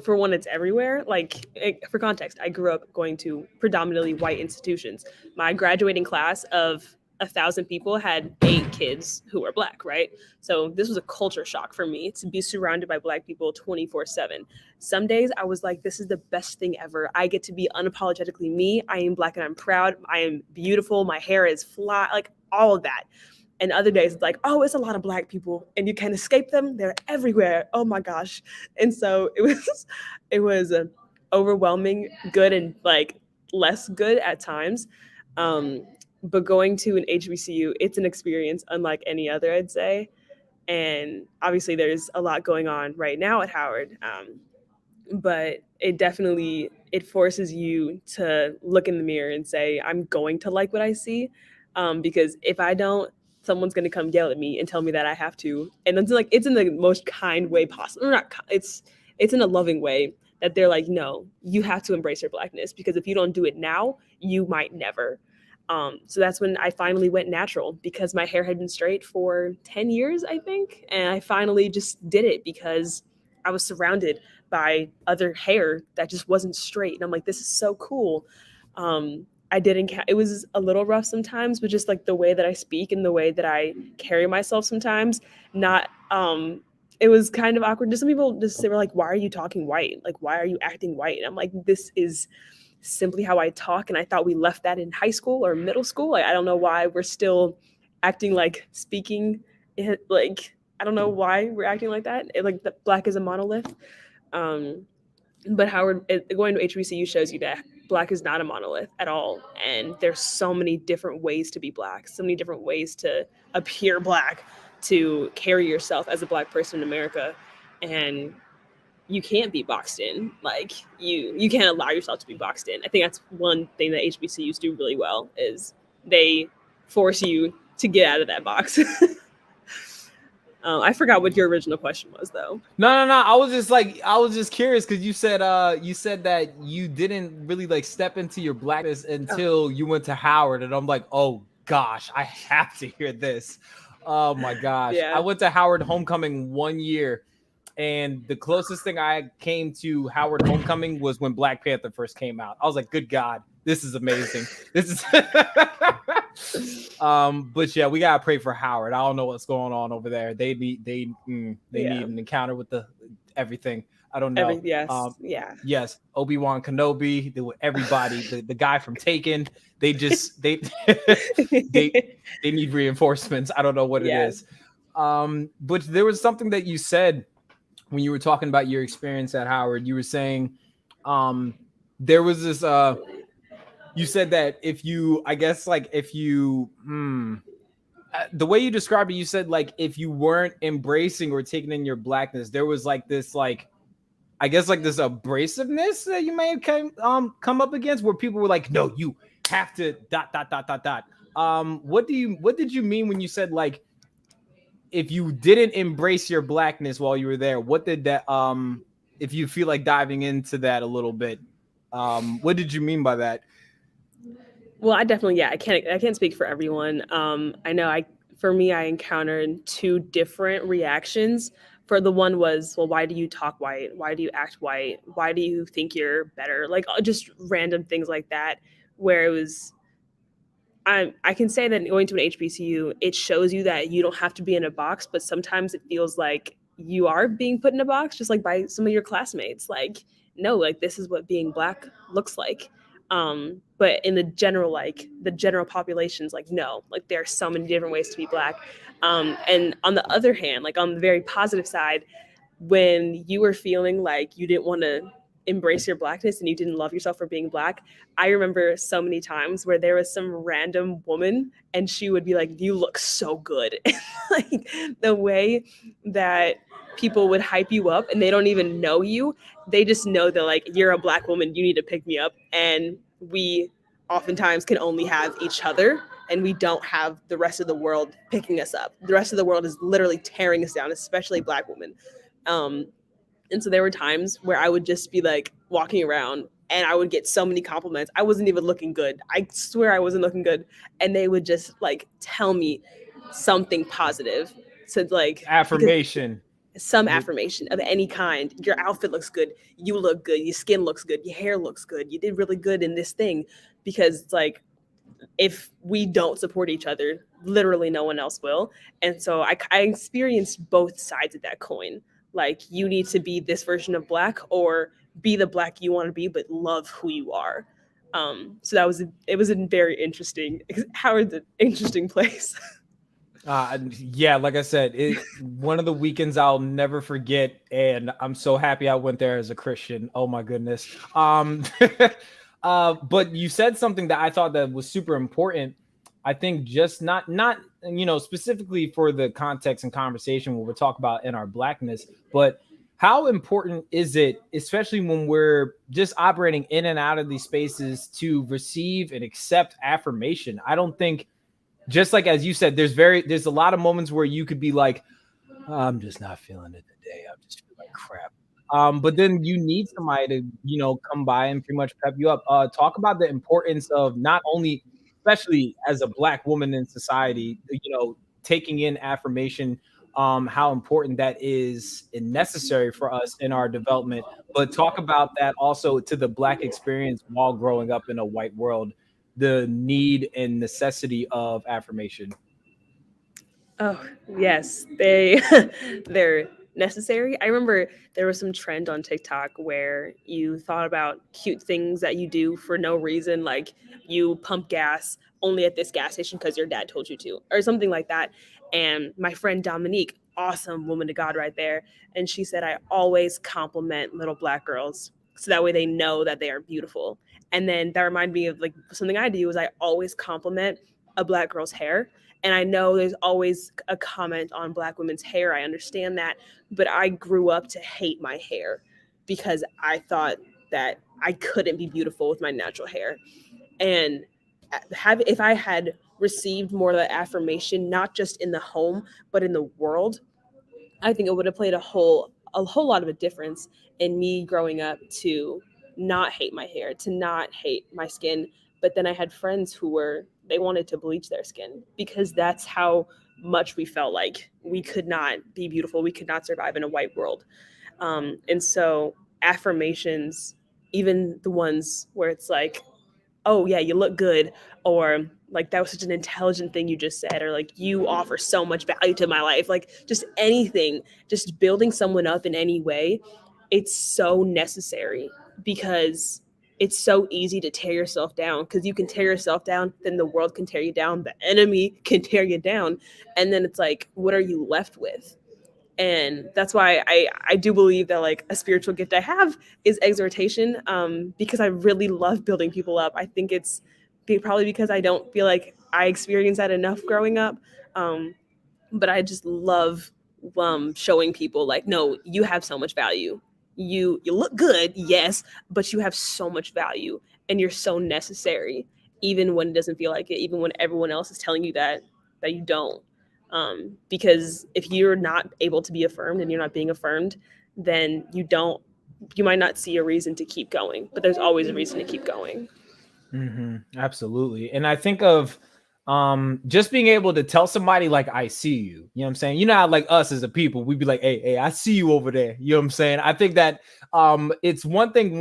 For one, it's everywhere. Like, for context, I grew up going to predominantly white institutions. My graduating class of 1,000 people had 8 kids who were Black, right? So this was a culture shock for me to be surrounded by Black people 24/7. Some days I was like, this is the best thing ever. I get to be unapologetically me. I am Black and I'm proud. I am beautiful. My hair is fly, like all of that. And other days it's like, oh, it's a lot of Black people and you can't escape them. They're everywhere. Oh my gosh. And so it was overwhelming, good and like less good at times. But going to an HBCU, it's an experience unlike any other, I'd say. And obviously there's a lot going on right now at Howard. But it forces you to look in the mirror and say, I'm going to like what I see. Because if I don't, someone's going to come yell at me and tell me that I have to. And it's in the most kind way possible. Or not, it's in a loving way that they're like, no, you have to embrace your Blackness, because if you don't do it now, you might never. So that's when I finally went natural, because my hair had been straight for 10 years, I think. And I finally just did it because I was surrounded by other hair that just wasn't straight. And I'm like, this is so cool. It was a little rough sometimes, but just like the way that I speak and the way that I carry myself sometimes, it was kind of awkward. Some people they were like, why are you talking white? Like, why are you acting white? And I'm like, this is simply how I talk. And I thought we left that in high school or middle school. Like, I don't know why we're still acting like speaking. Like, I don't know why we're acting like that. The Black is a monolith. But Howard, going to HBCU shows you that Black is not a monolith at all. And there's so many different ways to be Black, so many different ways to appear Black, to carry yourself as a Black person in America. And you can't be boxed in. Like, you can't allow yourself to be boxed in. I think that's one thing that HBCUs do really well, is they force you to get out of that box. I forgot what your original question was, though. No. I was just curious, because you said that you didn't really like step into your Blackness until you went to Howard, and I'm like, oh gosh, I have to hear this. Oh my gosh. Yeah. I went to Howard homecoming 1 year, and the closest thing I came to Howard homecoming was when Black Panther first came out. I was like, good God, this is amazing. This is but yeah, we gotta pray for Howard. I don't know what's going on over there. They need an encounter with everything. I don't know. Yeah. Yes, Obi-Wan Kenobi, everybody, the guy from Taken, they just they they they need reinforcements. I don't know what it Yeah. is. But there was something that you said when you were talking about your experience at Howard. You were saying there was this you said that if you, I guess, like if you the way you described it, you said like if you weren't embracing or taking in your blackness, there was like this, like, I guess, like this abrasiveness that you may have come up against, where people were like, no, you have to ... What did you mean when you said like if you didn't embrace your blackness while you were there? What did that if you feel like diving into that a little bit, what did you mean by that? Well, I definitely, I can't speak for everyone. I know for me, I encountered two different reactions. For the one was, well, why do you talk white? Why do you act white? Why do you think you're better? Like just random things like that, where it was, I can say that going to an HBCU, it shows you that you don't have to be in a box, but sometimes it feels like you are being put in a box, just like by some of your classmates. Like, no, like this is what being Black looks like. But in the general population's like, no, like there are so many different ways to be Black. And on the other hand, like on the very positive side, when you were feeling like you didn't want to embrace your Blackness and you didn't love yourself for being Black, I remember so many times where there was some random woman and she would be like, you look so good. Like the way that people would hype you up and they don't even know you, they just know that like you're a Black woman, you need to pick me up. And we oftentimes can only have each other, and we don't have the rest of the world picking us up. The rest of the world is literally tearing us down, especially Black women. And so there were times where I would just be like walking around and I would get so many compliments. I wasn't even looking good. I swear I wasn't looking good. And they would just like tell me something positive. So like Affirmation. Some affirmation of any kind. Your outfit looks good. You look good. Your skin looks good. Your hair looks good. You did really good in this thing. Because it's like, if we don't support each other, literally no one else will. And so I experienced both sides of that coin. Like you need to be this version of Black, or be the Black you want to be, but love who you are. So it was a very interesting, Howard's an interesting place. Yeah, like I said, one of the weekends I'll never forget, and I'm so happy I went there as a Christian. Oh my goodness. But you said something that I thought that was super important. I think just not specifically for the context and conversation when we're talking about in our Blackness, but how important is it, especially when we're just operating in and out of these spaces, to receive and accept affirmation? I don't think, just like as you said, there's a lot of moments where you could be like, I'm just not feeling it today. I'm just feeling like crap. But then you need somebody to, come by and pretty much pep you up. Talk about the importance of not only, especially as a Black woman in society, taking in affirmation, how important that is and necessary for us in our development. But talk about that also to the Black experience while growing up in a white world, the need and necessity of affirmation. Oh, yes. They're necessary. I remember there was some trend on TikTok where you thought about cute things that you do for no reason, like you pump gas only at this gas station because your dad told you to, or something like that. And my friend Dominique, awesome woman of God right there, and she said, I always compliment little Black girls so that way they know that they are beautiful. And then that reminded me of like something I do is I always compliment a Black girl's hair. And I know there's always a comment on Black women's hair. I understand that. But I grew up to hate my hair because I thought that I couldn't be beautiful with my natural hair. And if I had received more of that affirmation, not just in the home, but in the world, I think it would have played a whole lot of a difference in me growing up to not hate my hair, to not hate my skin. But then I had friends they wanted to bleach their skin because that's how much we felt like we could not be beautiful. We could not survive in a white world. And so affirmations, even the ones where it's like, oh yeah, you look good, or like that was such an intelligent thing you just said, or like you offer so much value to my life, like just anything, just building someone up in any way it's so necessary, because it's so easy to tear yourself down, because you can tear yourself down, then the world can tear you down, the enemy can tear you down, and then it's like, what are you left with? And that's why I do believe that like a spiritual gift I have is exhortation, because I really love building people up. I think it's probably because I don't feel like I experienced that enough growing up, but I just love showing people like, no, you have so much value. You look good, yes, but you have so much value, and you're so necessary, even when it doesn't feel like it, even when everyone else is telling you that you don't. Because if you're not able to be affirmed and you're not being affirmed, then you might not see a reason to keep going, but there's always a reason to keep going. Absolutely. And I think of just being able to tell somebody like, I see you, you know what I'm saying? You know how like us as a people, we'd be like, hey, I see you over there. You know what I'm saying? I think that it's one thing,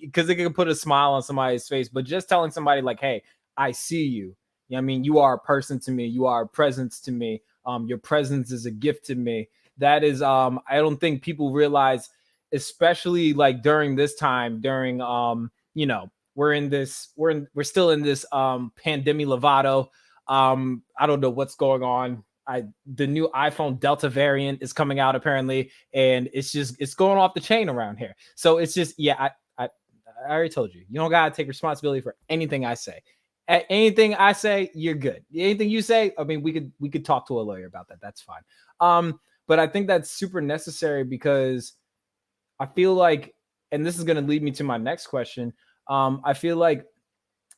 because it can put a smile on somebody's face, but just telling somebody like, hey, I see you. You know what I mean? You are a person to me. You are a presence to me. Your presence is a gift to me. That is, I don't think people realize, especially like during this time, during, we're still in this pandemic Lovato. I don't know what's going on. The new iPhone Delta variant is coming out apparently, and it's going off the chain around here. So it's just, I already told you, you don't gotta take responsibility for anything I say. At anything I say, you're good. Anything you say, I mean, we could talk to a lawyer about that. That's fine. But I think that's super necessary, because I feel like, and this is going to lead me to my next question. I feel like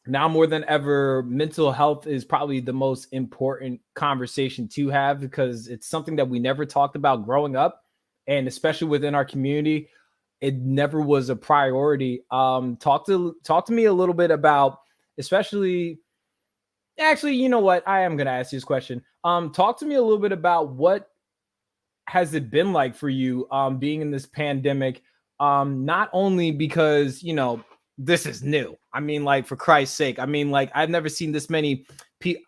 now more than ever, mental health is probably the most important conversation to have, because it's something that we never talked about growing up, and especially within our community, it never was a priority. Talk to me a little bit about, especially, actually, you know what? I am going to ask you this question. Talk to me a little bit about what has it been like for you being in this pandemic, not only because this is new. I mean, like, for Christ's sake, I mean, like, I've never seen this many people.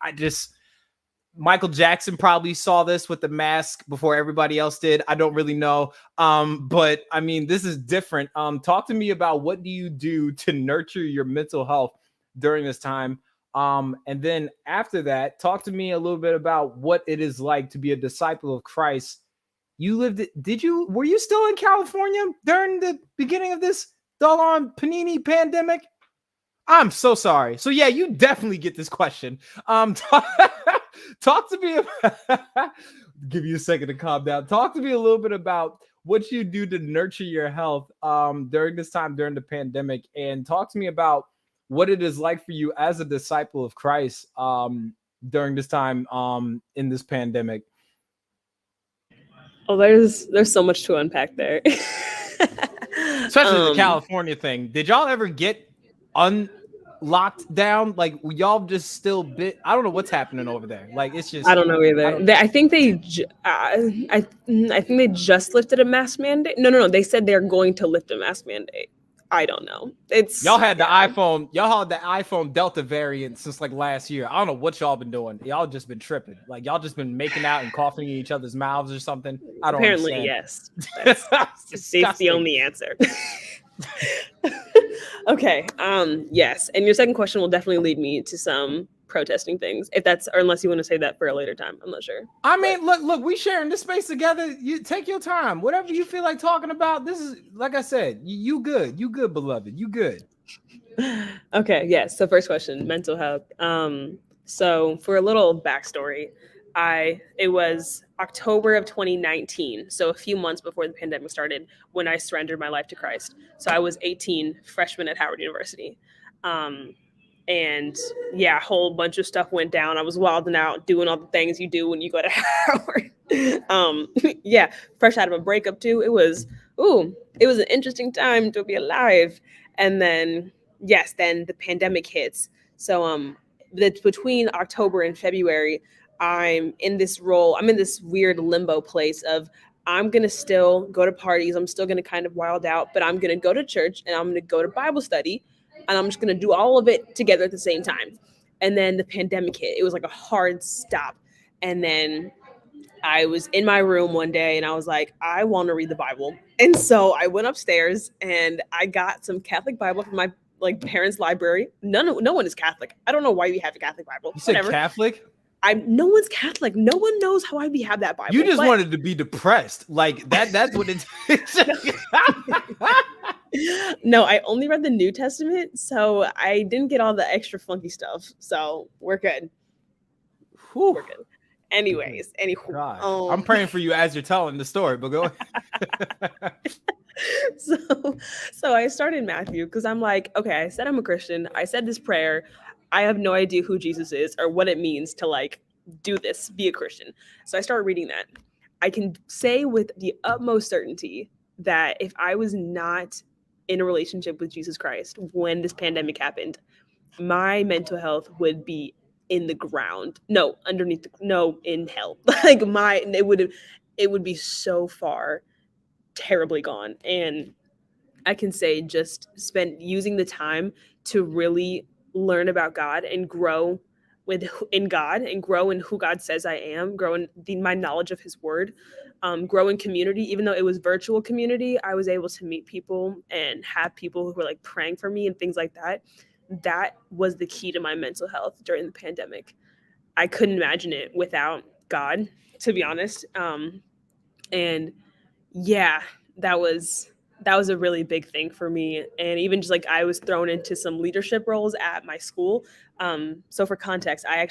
Michael Jackson probably saw this with the mask before everybody else did. I don't really know. But I mean, this is different. Talk to me about, what do you do to nurture your mental health during this time? And then after that, talk to me a little bit about what it is like to be a disciple of Christ. Were you still in California during the beginning of this doggone panini pandemic? I'm so sorry. So yeah, you definitely get this question. Talk to me about, give you a second to calm down. Talk to me a little bit about what you do to nurture your health during this time, during the pandemic, and talk to me about what it is like for you as a disciple of Christ during this time in this pandemic. Oh, there's so much to unpack there. Especially the California thing. Did y'all ever get unlocked down? Like, y'all just still I don't know what's happening over there. Like, it's just, I don't know either. I think I think they just lifted a mask mandate. No. They said they're going to lift a mask mandate. I don't know. Y'all had the iPhone Delta variant since like last year. I don't know what y'all been doing. Y'all just been tripping. Like, y'all just been making out and coughing in each other's mouths or something. I don't Apparently, understand. yes. It's the only answer. Okay. Yes. And your second question will definitely lead me to some protesting things, or unless you want to say that for a later time. I'm not sure. I mean, look, we sharing this space together. You take your time, whatever you feel like talking about. This is, like I said, you good, beloved, you good. Okay. Yes. So first question, mental health. So for a little backstory, it was October of 2019, so a few months before the pandemic started, when I surrendered my life to Christ. So I was 18, freshman at Howard University. And yeah, a whole bunch of stuff went down. I was wilding out, doing all the things you do when you go to Howard. Yeah, fresh out of a breakup too. It was an interesting time to be alive. And then, yes, then the pandemic hits. So between October and February, I'm in this role. I'm in this weird limbo place of, I'm going to still go to parties. I'm still going to kind of wild out, but I'm going to go to church and I'm going to go to Bible study, and I'm just going to do all of it together at the same time. And then the pandemic hit. It was like a hard stop. And then I was in my room one day and I was like, I want to read the Bible. And so I went upstairs and I got some Catholic Bible from my like parents' library. No one is Catholic. I don't know why we have a Catholic Bible. You said Catholic? No one's Catholic. No one knows how we have that Bible. You just wanted to be depressed. Like that's what it No, I only read the New Testament, so I didn't get all the extra funky stuff. So we're good. Whew. We're good. Anyways, I'm praying for you as you're telling the story, but go ahead. So I started Matthew because I'm like, okay, I said I'm a Christian. I said this prayer. I have no idea who Jesus is or what it means to like do this, be a Christian. So I started reading that. I can say with the utmost certainty that if I was not in a relationship with Jesus Christ when this pandemic happened, my mental health would be in the ground. No, underneath. In hell. Like it would be so far terribly gone. And I can say just spent using the time to really learn about God and grow in God and grow in who God says I am, grow in my knowledge of his word, grow in community. Even though it was virtual community, I was able to meet people and have people who were like praying for me and things like that. That was the key to my mental health during the pandemic. I couldn't imagine it without God, to be honest. And yeah, that was a really big thing for me. And even just like I was thrown into some leadership roles at my school. So for context, I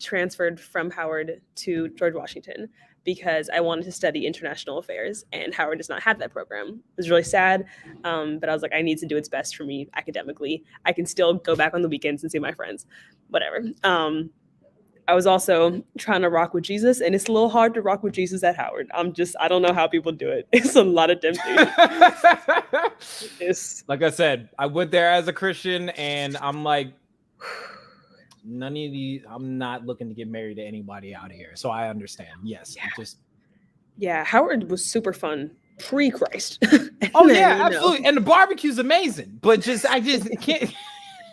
transferred from Howard to George Washington because I wanted to study international affairs, and Howard does not have that program. It was really sad, but I was like, I need to do what's best for me academically. I can still go back on the weekends and see my friends, whatever. I was also trying to rock with Jesus, and it's a little hard to rock with Jesus at Howard. I don't know how people do it. It's a lot of temptation. Like I said, I went there as a Christian, and I'm like, none of these, I'm not looking to get married to anybody out here. So I understand. Yes. Yeah. Howard was super fun pre-Christ. Oh yeah, absolutely. And the barbecue's amazing, but I just can't.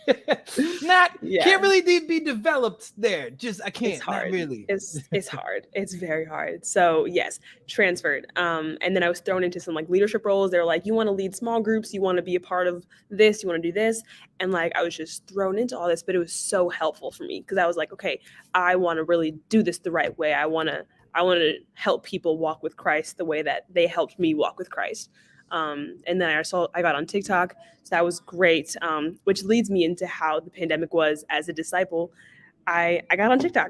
Can't really be developed there. I can't. It's hard. Not really. It's hard. It's very hard. So yes, transferred. And then I was thrown into some like leadership roles. They're like, you want to lead small groups, you want to be a part of this, you want to do this. And like I was just thrown into all this, but it was so helpful for me because I was like, okay, I want to really do this the right way. I want to help people walk with Christ the way that they helped me walk with Christ. And then I got on TikTok, so that was great, which leads me into how the pandemic was as a disciple. I got on TikTok.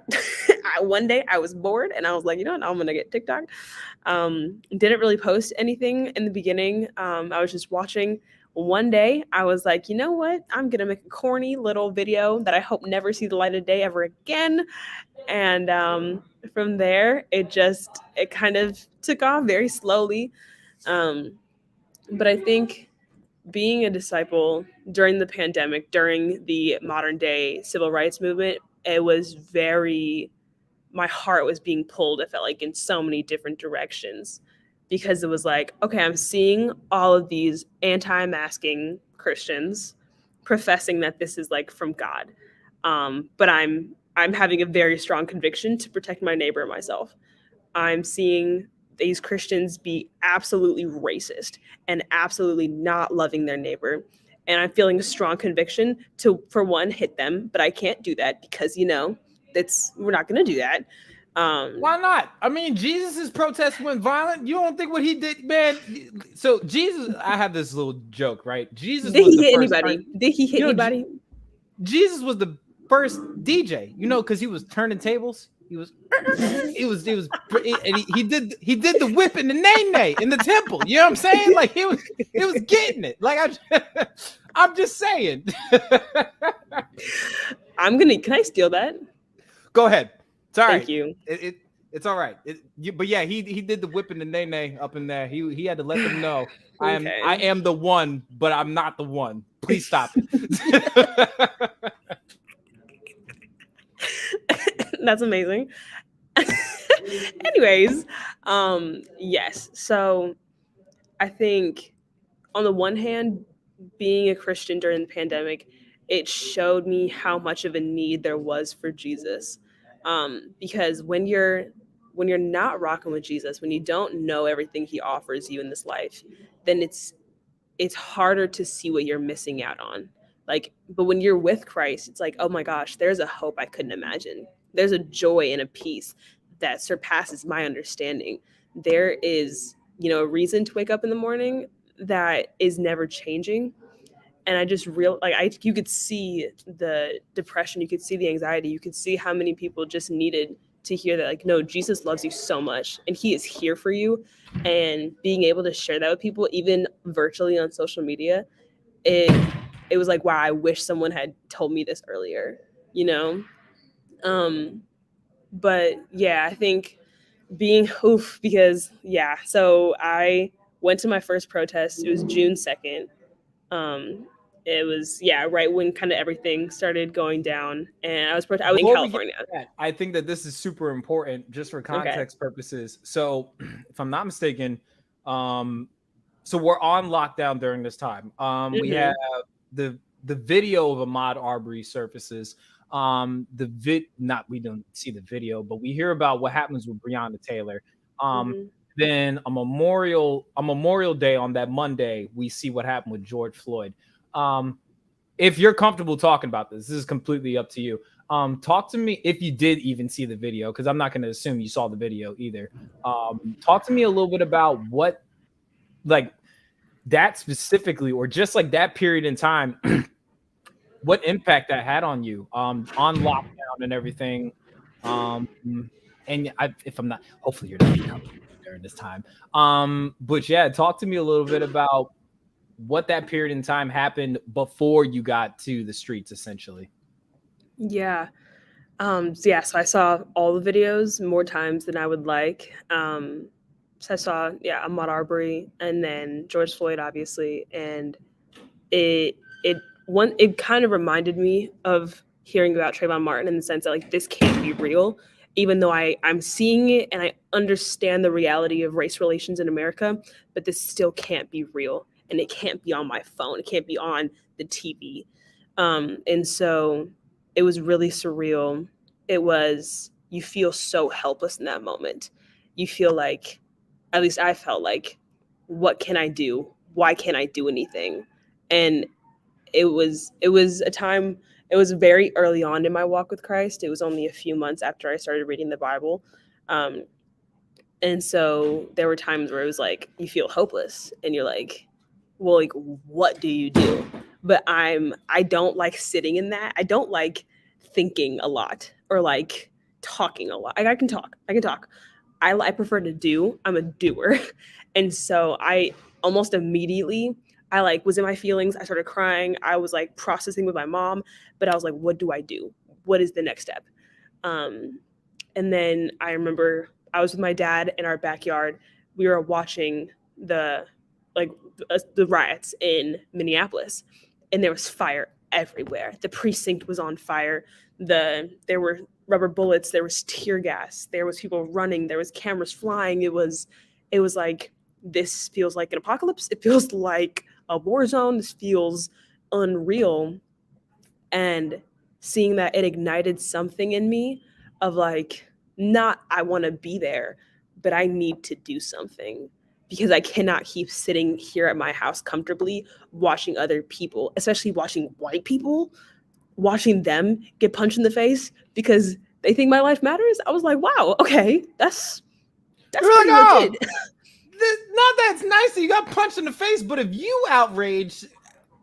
One day I was bored and I was like, you know what, I'm going to get TikTok. Didn't really post anything in the beginning. I was just watching. One day I was like, you know what, I'm going to make a corny little video that I hope never see the light of day ever again. And from there, it kind of took off very slowly. But I think being a disciple during the pandemic, during the modern day civil rights movement, my heart was being pulled, I felt like, in so many different directions, because it was like, okay, I'm seeing all of these anti-masking Christians professing that this is like from God. But I'm having a very strong conviction to protect my neighbor and myself. I'm seeing these Christians be absolutely racist and absolutely not loving their neighbor. And I'm feeling a strong conviction to, for one, hit them, but I can't do that because, we're not going to do that. Why not? I mean, Jesus' protests went violent. You don't think what he did, man? So Jesus, I have this little joke, right? Jesus did he hit anybody? Did he hit anybody? Jesus was the first DJ, because he was turning tables. He did the whip and the nay in the temple. You know what I'm saying? Like he was getting it. Like I'm just saying. Can I steal that? Go ahead. It's all right. Thank you. It's all right. But yeah, he did the whip and the nay up in there. He had to let them know Okay. I am the one, but I'm not the one. Please stop it. That's amazing. Anyways, yes. So I think on the one hand, being a Christian during the pandemic, it showed me how much of a need there was for Jesus. Because when you're when you're not rocking with Jesus, when you don't know everything he offers you in this life, then it's harder to see what you're missing out on. Like, but when you're with Christ, it's like, oh my gosh, there's a hope I couldn't imagine. There's a joy and a peace that surpasses my understanding. There is, a reason to wake up in the morning that is never changing. And I just you could see the depression, you could see the anxiety, you could see how many people just needed to hear that, like, no, Jesus loves you so much and he is here for you. And being able to share that with people, even virtually on social media, it was like, wow, I wish someone had told me this earlier, But yeah, I think so I went to my first protest. It was June 2nd. It was, right when kind of everything started going down, and I was in California. I think that this is super important just for context purposes. So if I'm not mistaken, so we're on lockdown during this time. We have the video of Ahmaud Arbery surfaces. We don't see the video, but we hear about what happens with Breonna Taylor. Then a Memorial Day on that Monday, we see what happened with George Floyd. If you're comfortable talking about this is completely up to you. Talk to me if you did even see the video, because I'm not going to assume you saw the video either. Talk to me a little bit about what, like, that specifically, or just like that period in time, what impact that had on you, on lockdown and everything. If I'm not, hopefully you're not during this time. But yeah, talk to me a little bit about what that period in time happened before you got to the streets, essentially. Yeah. So I saw all the videos more times than I would like. So I saw, Ahmaud Arbery and then George Floyd, obviously. And it kind of reminded me of hearing about Trayvon Martin, in the sense that, like, this can't be real, even though I'm seeing it and I understand the reality of race relations in America, but this still can't be real. And it can't be on my phone. It can't be on the TV. And so it was really surreal. You feel so helpless in that moment. You feel like, at least I felt like, what can I do? Why can't I do anything? And it was a time, it was very early on in my walk with Christ. It was only a few months after I started reading the Bible. And so there were times where it was like, you feel hopeless and you're like, well, like, what do you do? But I don't like sitting in that. I don't like thinking a lot or like talking a lot. I can talk. I prefer to do. I'm a doer. And so I almost immediately, I was in my feelings. I started crying. I was like processing with my mom, but I was like, what do I do? What is the next step? And then I remember I was with my dad in our backyard. We were watching the riots in Minneapolis, and there was fire everywhere. The precinct was on fire. There were rubber bullets. There was tear gas. There was people running. There was cameras flying. It was like, this feels like an apocalypse. It feels like a war zone. This feels unreal. And seeing that, it ignited something in me of like, not I want to be there, but I need to do something, because I cannot keep sitting here at my house comfortably watching other people, especially watching white people, watching them get punched in the face because they think my life matters. I was like, wow, okay, that's pretty legit. Not that's nice that you got punched in the face, but if you outraged,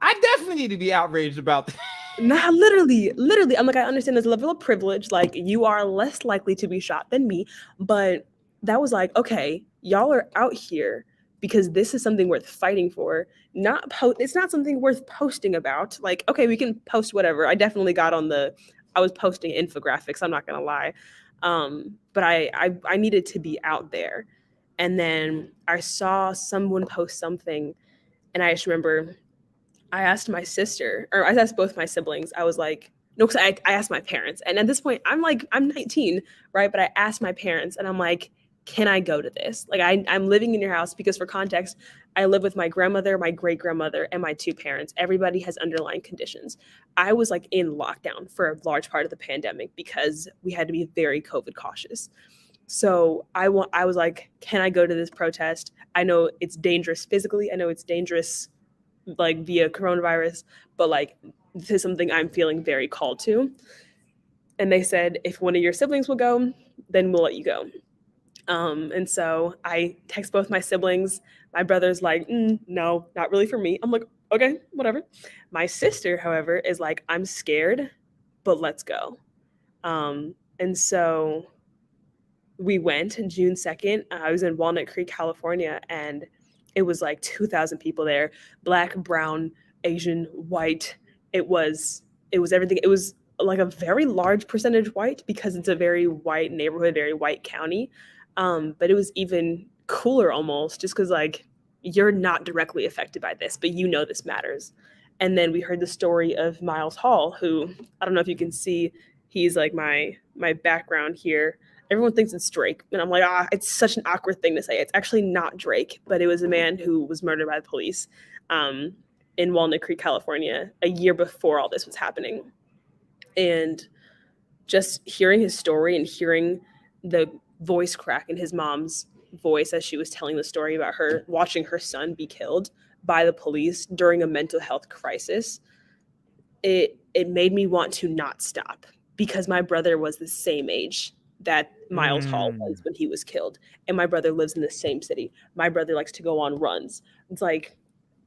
I definitely need to be outraged about that. Nah, literally. I'm like, I understand there's a level of privilege. Like, you are less likely to be shot than me. But that was like, okay, y'all are out here because this is something worth fighting for. It's not something worth posting about. Like, okay, we can post whatever. I definitely got I was posting infographics, I'm not gonna lie. But I needed to be out there. And then I saw someone post something, and I just remember I asked my sister, or I asked both my siblings. I was like, no, because I asked my parents. And at this point, I'm 19, right? But I asked my parents, and I'm like, can I go to this? Like, I'm living in your house, because for context, I live with my grandmother, my great-grandmother, and my two parents. Everybody has underlying conditions. I was in lockdown for a large part of the pandemic because we had to be very COVID cautious. So I was like, can I go to this protest? I know it's dangerous physically. I know it's dangerous like via coronavirus, but like this is something I'm feeling very called to. And they said, if one of your siblings will go, then we'll let you go. And so I text both my siblings. My brother's like, no, not really for me. I'm like, okay, whatever. My sister, however, is like, I'm scared, but let's go. And so we went June 2nd. I was in Walnut Creek, California, and it was like 2,000 people there, Black, brown, Asian, white. It was everything. It was like a very large percentage white because it's a very white neighborhood, very white county. But it was even cooler almost just because like you're not directly affected by this, but you know this matters. And then we heard the story of Miles Hall, who I don't know if you can see, he's like my background here. Everyone thinks it's Drake. And I'm like, it's such an awkward thing to say. It's actually not Drake, but it was a man who was murdered by the police in Walnut Creek, California, a year before all this was happening. And just hearing his story and hearing the voice crack in his mom's voice as she was telling the story about her watching her son be killed by the police during a mental health crisis, it made me want to not stop because my brother was the same age that Miles Hall was when he was killed. And my brother lives in the same city. My brother likes to go on runs. It's like,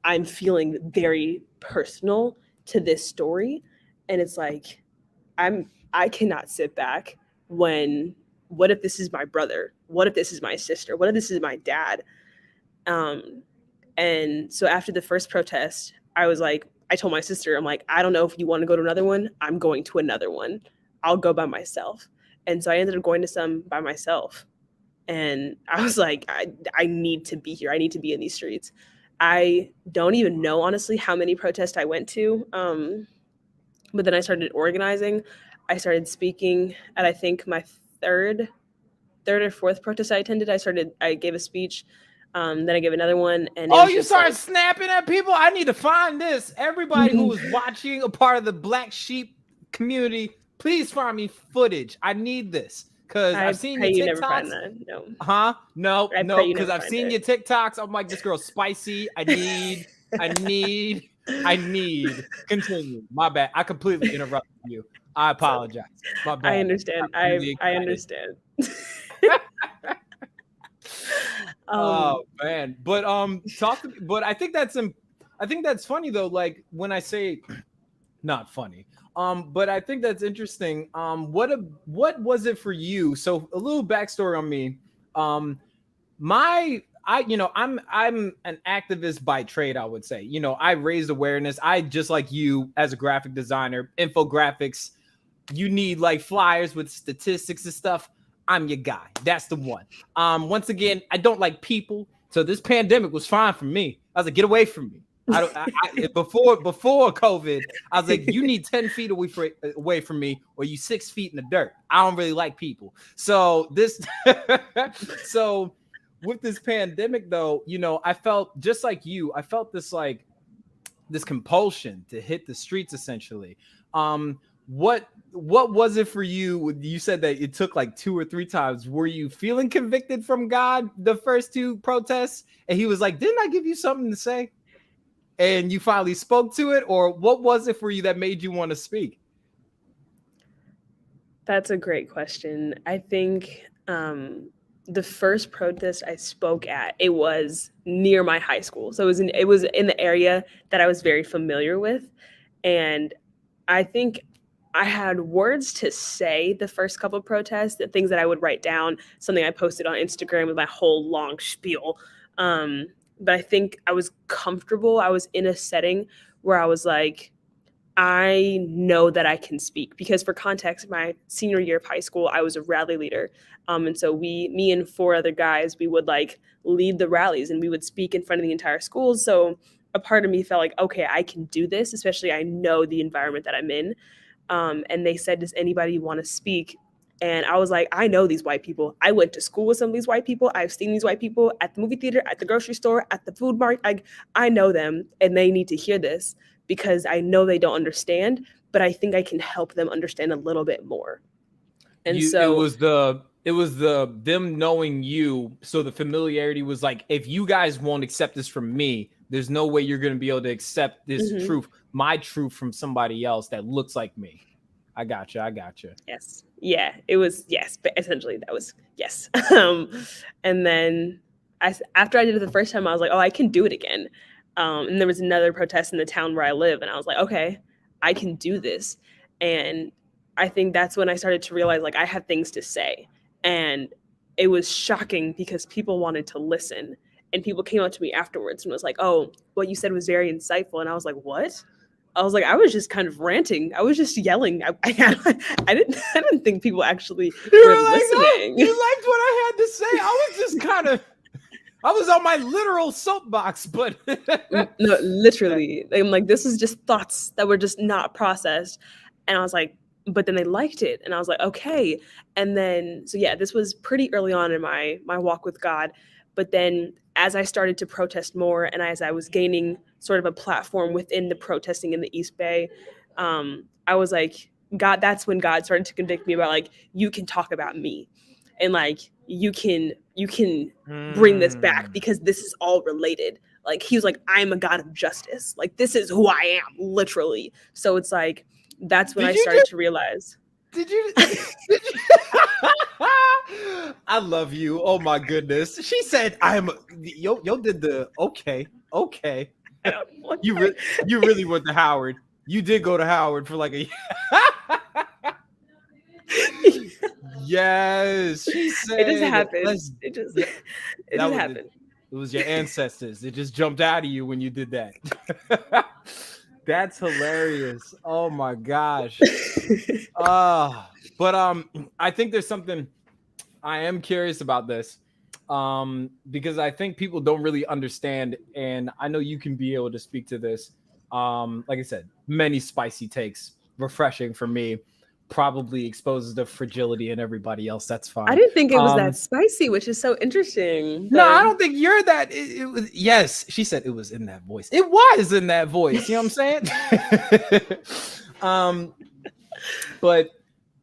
I'm feeling very personal to this story. And it's like, I cannot sit back when, what if this is my brother? What if this is my sister? What if this is my dad? And so after the first protest, I was like, I told my sister, I'm like, I don't know if you want to go to another one. I'm going to another one. I'll go by myself. And so I ended up going to some by myself. And I was like, I need to be here. I need to be in these streets. I don't even know, honestly, how many protests I went to. But then I started organizing. I started speaking at, I think, my third or fourth protest I attended. I gave a speech. Then I gave another one. And you started snapping at people? I need to find this. Everybody who is watching, a part of the Black Sheep community, please find me footage. I need this because I've seen your TikToks. You never find that. No. Huh? No, because I've seen your TikToks. I'm like, this girl's spicy. I need. Continue. My bad. I completely interrupted you. I apologize. My bad. I understand. I understand. Oh man, but but I think that's funny though. Like when I say not funny, but I think that's interesting. What was it for you? So a little backstory on me. I'm an activist by trade, I would say. I raised awareness. I, just like you, as a graphic designer, infographics, you need like flyers with statistics and stuff. I'm your guy. That's the one. Once again, I don't like people. So this pandemic was fine for me. I was like, get away from me. Before COVID, I was like, you need 10 feet away from me, or you 6 feet in the dirt. I don't really like people. So with this pandemic though, I felt just like you. I felt this compulsion to hit the streets essentially. What was it for you? You said that it took like 2 or 3 times. Were you feeling convicted from God the first 2 protests? And he was like, didn't I give you something to say? And you finally spoke to it? Or what was it for you that made you want to speak? That's a great question. I think the first protest I spoke at, it was near my high school. So it was in the area that I was very familiar with. And I think I had words to say the first couple of protests, the things that I would write down, something I posted on Instagram with my whole long spiel. But I think I was comfortable. I was in a setting where I was like, I know that I can speak, because for context, my senior year of high school, I was a rally leader. And so me and 4 other guys, we would like lead the rallies and we would speak in front of the entire school. So a part of me felt like, okay, I can do this, especially I know the environment that I'm in. And they said, does anybody want to speak? And I was like, I know these white people. I went to school with some of these white people. I've seen these white people at the movie theater, at the grocery store, at the food market. I know them, and they need to hear this because I know they don't understand, but I think I can help them understand a little bit more. And so it was the It was them knowing you, so the familiarity was like, if you guys won't accept this from me, there's no way you're going to be able to accept this truth, my truth, from somebody else that looks like me. I gotcha. Yes. Yeah, it was, yes, but essentially that was, yes. And then after I did it the first time, I was like, oh, I can do it again. And there was another protest in the town where I live, and I was like, okay, I can do this. And I think that's when I started to realize, like, I had things to say. And it was shocking because people wanted to listen. And people came up to me afterwards and was like, oh, what you said was very insightful. And I was like, what? I was like, I was just kind of ranting. I was just yelling. I didn't think people actually were like, listening. Oh, you liked what I had to say. I was just kind of, I was on my literal soapbox, but no, literally. I'm like, this is just thoughts that were just not processed. And I was like, but then they liked it. And I was like, okay. And then, so yeah, this was pretty early on in my walk with God. But then as I started to protest more, and as I was gaining sort of a platform within the protesting in the East Bay, I was like, God, that's when God started to convict me about, like, you can talk about me, and like, you can bring this back, because this is all related. Like, he was like, I'm a God of justice. Like, this is who I am, literally. So it's like, that's when I started to realize. Did you? I love you. Oh my goodness. She said, "I'm." Yo did the okay. You really went to Howard. You did go to Howard for like a. Yes, she said. It just happened. It just happened. It was your ancestors. It just jumped out of you when you did that. That's hilarious. Oh my gosh. But I think there's something I am curious about this. Because I think people don't really understand, and I know you can be able to speak to this. Like I said, many spicy takes, refreshing for me, probably exposes the fragility in everybody else. That's fine. I didn't think it was that spicy, which is so interesting. No, I don't think you're that. It was, yes, she said it was in that voice. It was in that voice. You know what I'm saying? But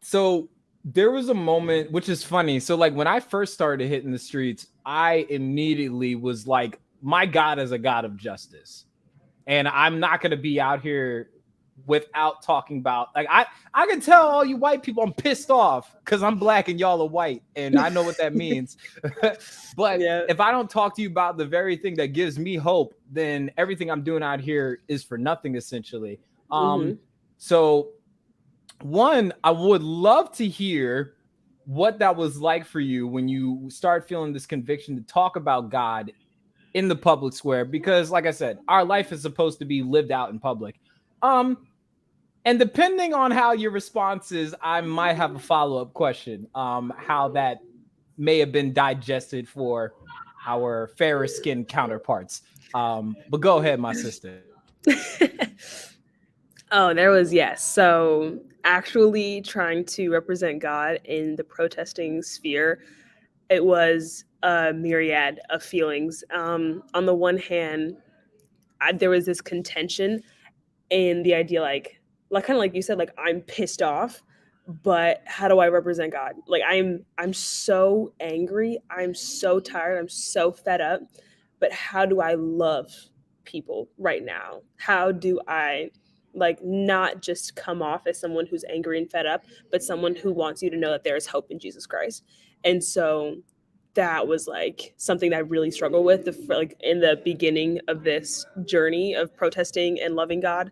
so there was a moment, which is funny. So like when I first started hitting the streets, I immediately was like, my God is a God of justice. And I'm not going to be out here without talking about, like, I can tell all you white people I'm pissed off because I'm black and y'all are white, and I know what that means. But if I don't talk to you about the very thing that gives me hope, then everything I'm doing out here is for nothing, essentially. So one, I would love to hear what that was like for you when you start feeling this conviction to talk about God in the public square, because like I said, our life is supposed to be lived out in public. And depending on how your response is, I might have a follow-up question, how that may have been digested for our fairer skinned counterparts. But go ahead, my sister. Oh, there was, yes. So actually trying to represent God in the protesting sphere, it was a myriad of feelings. On the one hand, there was this contention in the idea, like kind of like you said, like, I'm pissed off, but how do I represent God? Like, I'm so angry, I'm so tired, I'm so fed up, but how do I love people right now? How do I, like, not just come off as someone who's angry and fed up, but someone who wants you to know that there is hope in Jesus Christ? And so that was like something that I really struggled with, like in the beginning of this journey of protesting and loving God.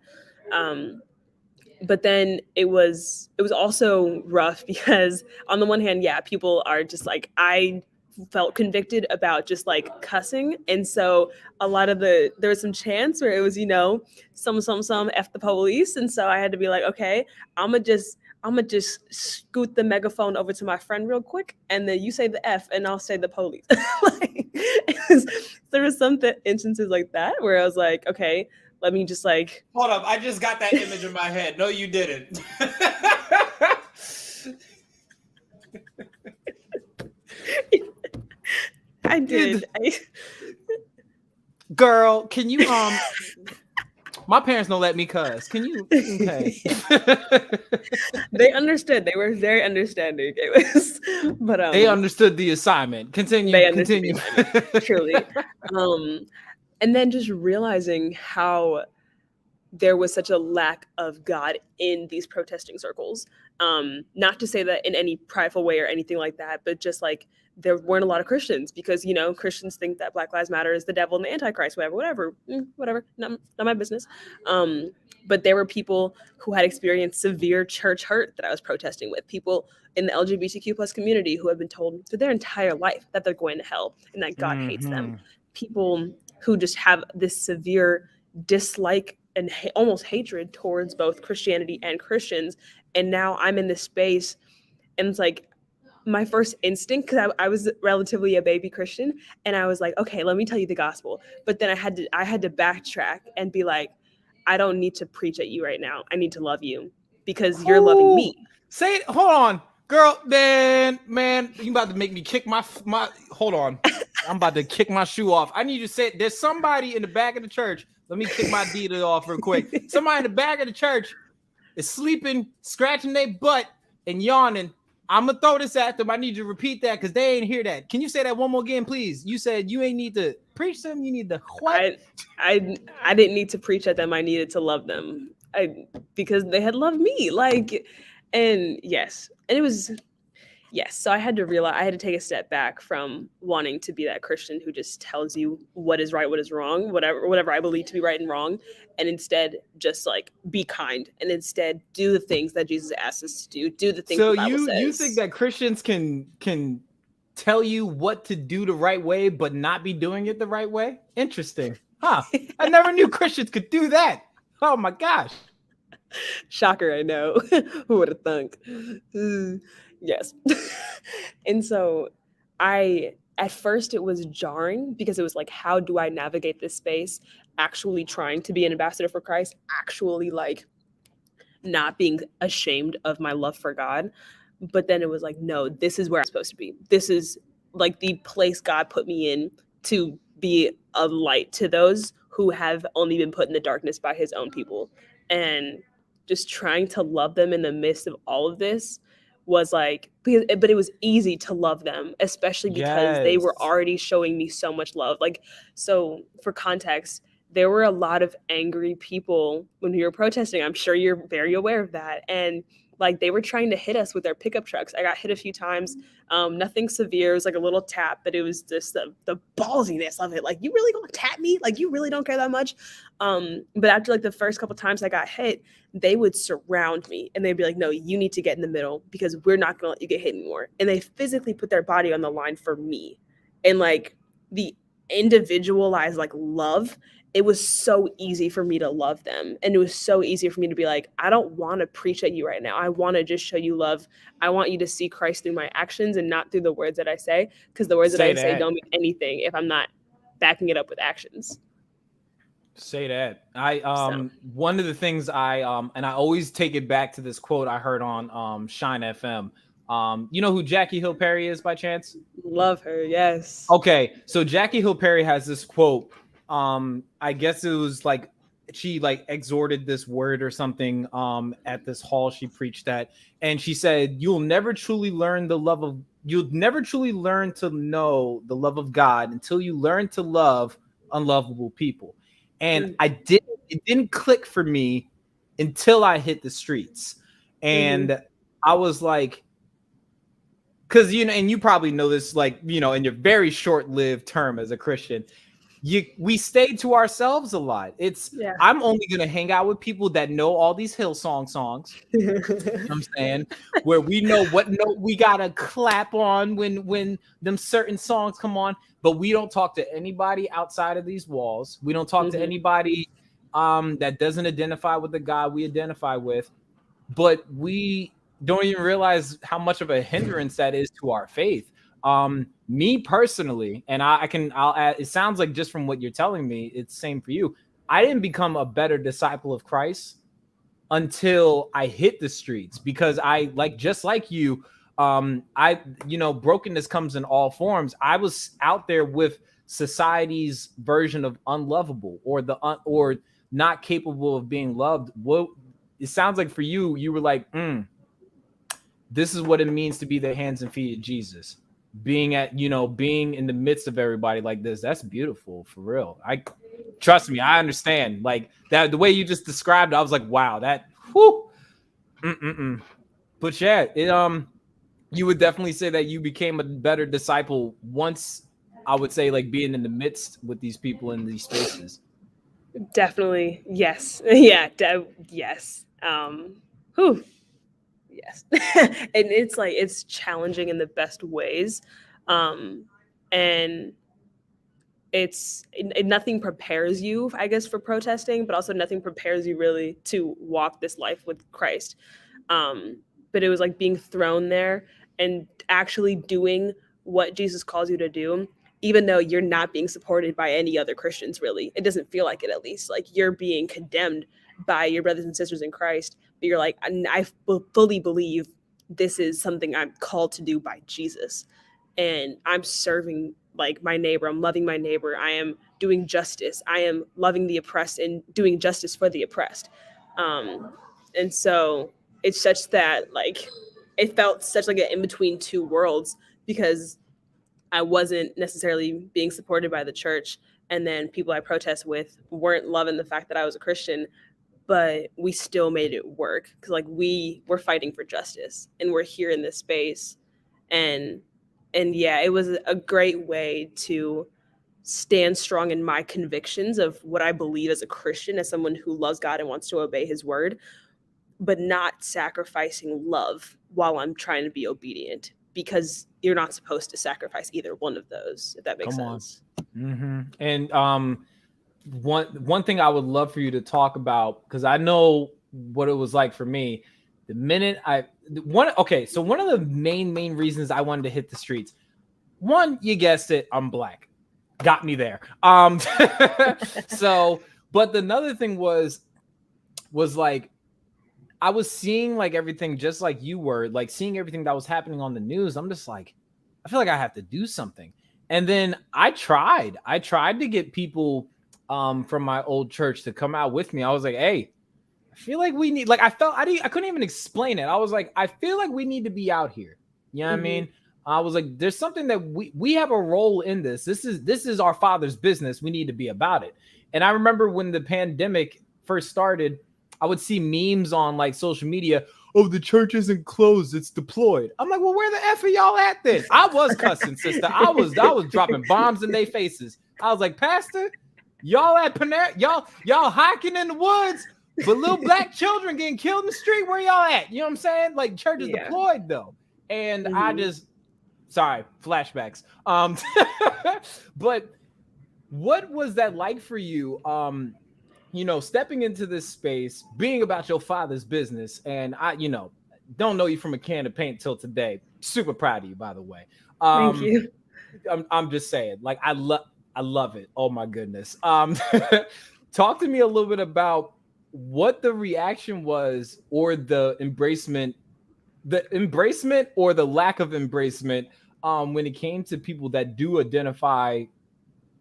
But then it was also rough because on the one hand, yeah, people are just like, I felt convicted about just like cussing. And so a lot of there was some chants where it was, some F the police. And so I had to be like, okay, I'm gonna just scoot the megaphone over to my friend real quick, and then you say the F and I'll say the police. Like, there was some instances like that where I was like, okay, let me just like... Hold up, I just got that image in my head. No, you didn't. I did. Girl, can you My parents don't let me cuss. Can you? Okay. They understood. They were very understanding. It was, but they understood the assignment. they understood Continue. the assignment, truly. And then just realizing how there was such a lack of God in these protesting circles. Not to say that in any prideful way or anything like that, but just like there weren't a lot of Christians because, you know, Christians think that Black Lives Matter is the devil and the Antichrist, whatever, not my business. But there were people who had experienced severe church hurt that I was protesting with, people in the LGBTQ plus community who have been told for their entire life that they're going to hell and that God hates them. People who just have this severe dislike and almost hatred towards both Christianity and Christians. And now I'm in this space and it's like my first instinct, because I was relatively a baby Christian, and I was like, okay, let me tell you the gospel. But then I had to backtrack and be like, I don't need to preach at you right now. I need to love you because you're loving me. Say it. Hold on, girl. Man, you about to make me kick my. Hold on. I'm about to kick my shoe off. I need you to say it. There's somebody in the back of the church. Let me kick my Adidas off real quick. Somebody in the back of the church is sleeping, scratching their butt, and yawning. I'm gonna throw this at them. I need you to repeat that because they ain't hear that. Can you say that one more again, please? You said you ain't need to preach them. You need to what? I didn't need to preach at them. I needed to love them. Because they had loved me. And it was. Yes, so I had to take a step back from wanting to be that Christian who just tells you what is right, what is wrong, whatever I believe to be right and wrong, and instead just like be kind and instead do the things that Jesus asks us to do the things the Bible says. You think that Christians can tell you what to do the right way but not be doing it the right way? Interesting. Huh. I never knew Christians could do that. Oh my gosh. Shocker, I know. Who would have thunk? Yes. And so at first it was jarring because it was like, how do I navigate this space actually trying to be an ambassador for Christ, actually like not being ashamed of my love for God. But then it was like, no, this is where I'm supposed to be. This is like the place God put me in to be a light to those who have only been put in the darkness by his own people. And just trying to love them in the midst of all of this was like, but it was easy to love them, especially because they were already showing me so much love. Like, so for context, there were a lot of angry people when we were protesting. I'm sure you're very aware of that. And like, they were trying to hit us with their pickup trucks. I got hit a few times. Nothing severe. It was like a little tap, but it was just the ballsiness of it. Like, you really gonna tap me? Like, you really don't care that much? But after like the first couple times I got hit, they would surround me and they'd be like, no, you need to get in the middle because we're not gonna let you get hit anymore. And they physically put their body on the line for me. And like the individualized like love, it was so easy for me to love them. And it was so easy for me to be like, I don't want to preach at you right now. I want to just show you love. I want you to see Christ through my actions and not through the words that I say, because the words that I say don't mean anything if I'm not backing it up with actions. Say that. One of the things and I always take it back to this quote I heard on Shine FM. You know who Jackie Hill Perry is by chance? Love her, yes. Okay, so Jackie Hill Perry has this quote. I guess it was like she like exhorted this word or something at this hall she preached at, and she said, you'll never truly learn to know the love of God until you learn to love unlovable people. And it didn't click for me until I hit the streets. And I was like, because, you know, and you probably know this, like, you know, in your very short-lived term as a Christian, we stay to ourselves a lot. I'm only going to hang out with people that know all these Hillsong songs. You know what I'm saying? Where we know what note we got to clap on when them certain songs come on. But we don't talk to anybody outside of these walls. We don't talk to anybody that doesn't identify with the God we identify with. But we don't even realize how much of a hindrance that is to our faith. Me personally, and I'll add, it sounds like just from what you're telling me, it's the same for you. I didn't become a better disciple of Christ until I hit the streets, because just like you, brokenness comes in all forms. I was out there with society's version of unlovable, or not capable of being loved. What it sounds like for you, you were like, this is what it means to be the hands and feet of Jesus. Being being in the midst of everybody like this. That's beautiful, for real. Trust me, I understand. Like that, the way you just described it, I was like, wow, that whew. But yeah, you would definitely say that you became a better disciple once, I would say, like being in the midst with these people in these spaces. Definitely. Yes. Yeah. Yes. Whew. Yes. And it's like, it's challenging in the best ways. And nothing prepares you, I guess, for protesting, but also nothing prepares you really to walk this life with Christ. But it was like being thrown there and actually doing what Jesus calls you to do, even though you're not being supported by any other Christians, really. It doesn't feel like it, at least. Like you're being condemned by your brothers and sisters in Christ, but you're like, I fully believe this is something I'm called to do by Jesus. And I'm serving like my neighbor. I'm loving my neighbor. I am doing justice. I am loving the oppressed and doing justice for the oppressed. And so it's such that like, it felt such like an in-between two worlds, because I wasn't necessarily being supported by the church. And then people I protest with weren't loving the fact that I was a Christian, but we still made it work. Cause like we're fighting for justice and we're here in this space. And yeah, it was a great way to stand strong in my convictions of what I believe as a Christian, as someone who loves God and wants to obey his word, but not sacrificing love while I'm trying to be obedient, because you're not supposed to sacrifice either one of those, if that makes sense. And one thing I would love for you to talk about, because I know what it was like for me. The minute one of the main reasons I wanted to hit the streets, one, you guessed it, I'm Black. Got me there. So, but another thing was like, I was seeing like everything just like you were, like seeing everything that was happening on the news. I'm just like, I feel like I have to do something. And then I tried to get people from my old church to come out with me. I was like, hey, I feel like we need, like, I couldn't even explain it. I was like, I feel like we need to be out here. You know what I mean? I was like, there's something that we have a role in this. This is our Father's business. We need to be about it. And I remember when the pandemic first started, I would see memes on like social media. Oh, the church isn't closed, it's deployed. I'm like, well, where the F are y'all at then? I was cussing, sister. I was dropping bombs in their faces. I was like, Pastor, y'all at Panera, y'all hiking in the woods, but little Black children getting killed in the street. Where y'all at? You know what I'm saying? Like, church is deployed though. And I just, sorry, flashbacks. But what was that like for you? Stepping into this space, being about your Father's business, and I, don't know you from a can of paint till today. Super proud of you, by the way. Thank you. I'm just saying, like, I love it. Oh my goodness. Talk to me a little bit about what the reaction was, or the embracement or the lack of embracement when it came to people that do identify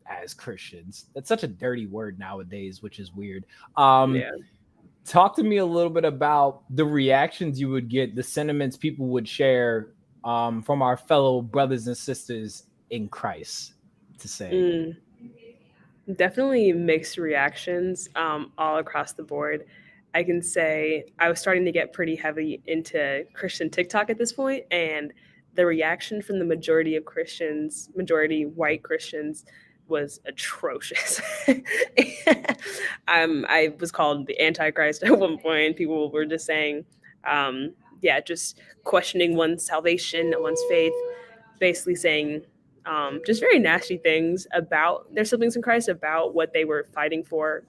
as Christians. That's such a dirty word nowadays, which is weird. Talk to me a little bit about the reactions you would get, the sentiments people would share from our fellow brothers and sisters in Christ, to say. Definitely mixed reactions all across the board. I can say I was starting to get pretty heavy into Christian TikTok at this point, and the reaction from the majority of Christians, majority white Christians, was atrocious. I was called the Antichrist at one point. People were just saying, just questioning one's salvation, one's faith, basically saying just very nasty things about their siblings in Christ, about what they were fighting for,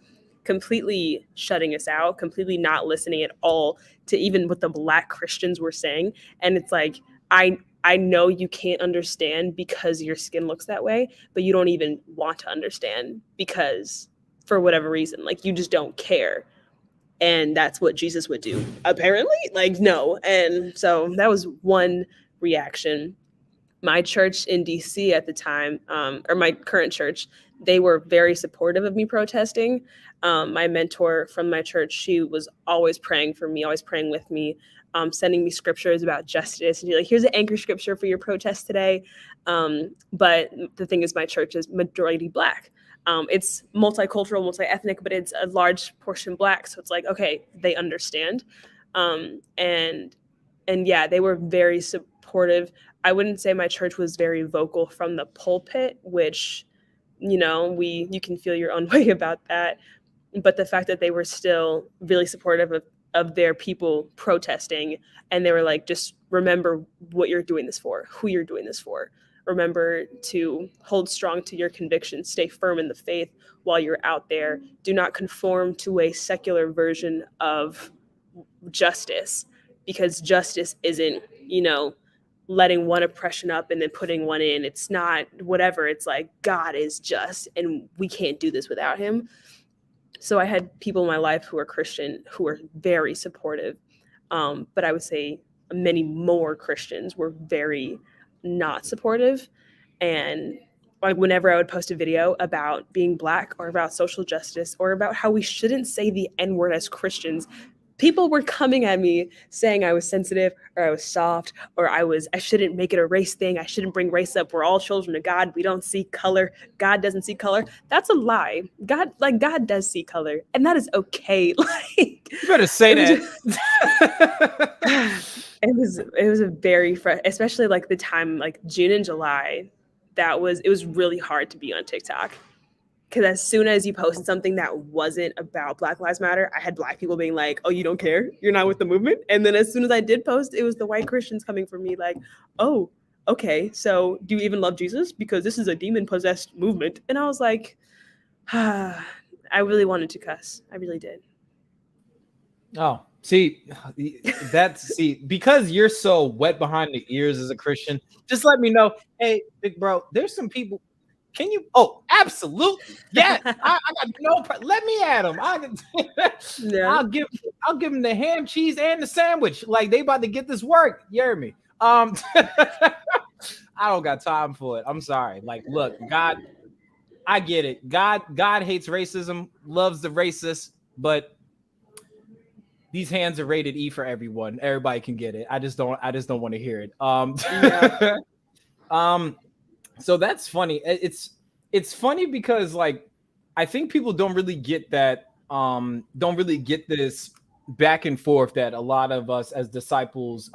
completely shutting us out, completely not listening at all to even what the Black Christians were saying. And it's like, I know you can't understand because your skin looks that way, but you don't even want to understand because for whatever reason, like you just don't care. And that's what Jesus would do, apparently. Like, no. And so that was one reaction. My church in DC at the time, or my current church, they were very supportive of me protesting. My mentor from my church, she was always praying for me, always praying with me, sending me scriptures about justice. And she's like, here's an anchor scripture for your protest today. But the thing is, my church is majority Black. It's multicultural, multi-ethnic, but it's a large portion Black. So it's like, okay, they understand. And yeah, they were very supportive. I wouldn't say my church was very vocal from the pulpit, which, you know, you can feel your own way about that. But the fact that they were still really supportive of their people protesting, and they were like, just remember what you're doing this for, who you're doing this for. Remember to hold strong to your convictions, stay firm in the faith while you're out there. Do not conform to a secular version of justice, because justice isn't, you know, letting one oppression up and then putting one in. It's not whatever. It's like, God is just, and we can't do this without him. So I had people in my life who are Christian who were very supportive. But I would say many more Christians were very not supportive. And like whenever I would post a video about being Black or about social justice or about how we shouldn't say the N-word as Christians, people were coming at me saying I was sensitive or I was soft or I shouldn't make it a race thing. I shouldn't bring race up. We're all children of God. We don't see color. God doesn't see color. That's a lie. God does see color, and that is okay. Like, you better say that. It was a very especially like the time, like June and July, it was really hard to be on TikTok. Because as soon as you posted something that wasn't about Black Lives Matter, I had Black people being like, oh, you don't care? You're not with the movement? And then as soon as I did post, it was the white Christians coming for me like, oh, okay, so do you even love Jesus? Because this is a demon-possessed movement. And I was like, I really wanted to cuss. I really did. Oh, see, because you're so wet behind the ears as a Christian, just let me know, hey, big bro, there's some people. Can you? Oh, absolutely. Yeah, I got no problem. Let me at them. Yeah. I'll give them the ham, cheese, and the sandwich. Like they about to get this work. You hear me? I don't got time for it. I'm sorry. Like, look, God, I get it. God hates racism, loves the racist, but these hands are rated E for everyone. Everybody can get it. I just don't want to hear it. Yeah. So that's funny. It's funny because like I think people don't really get that, don't really get this back and forth that a lot of us as disciples,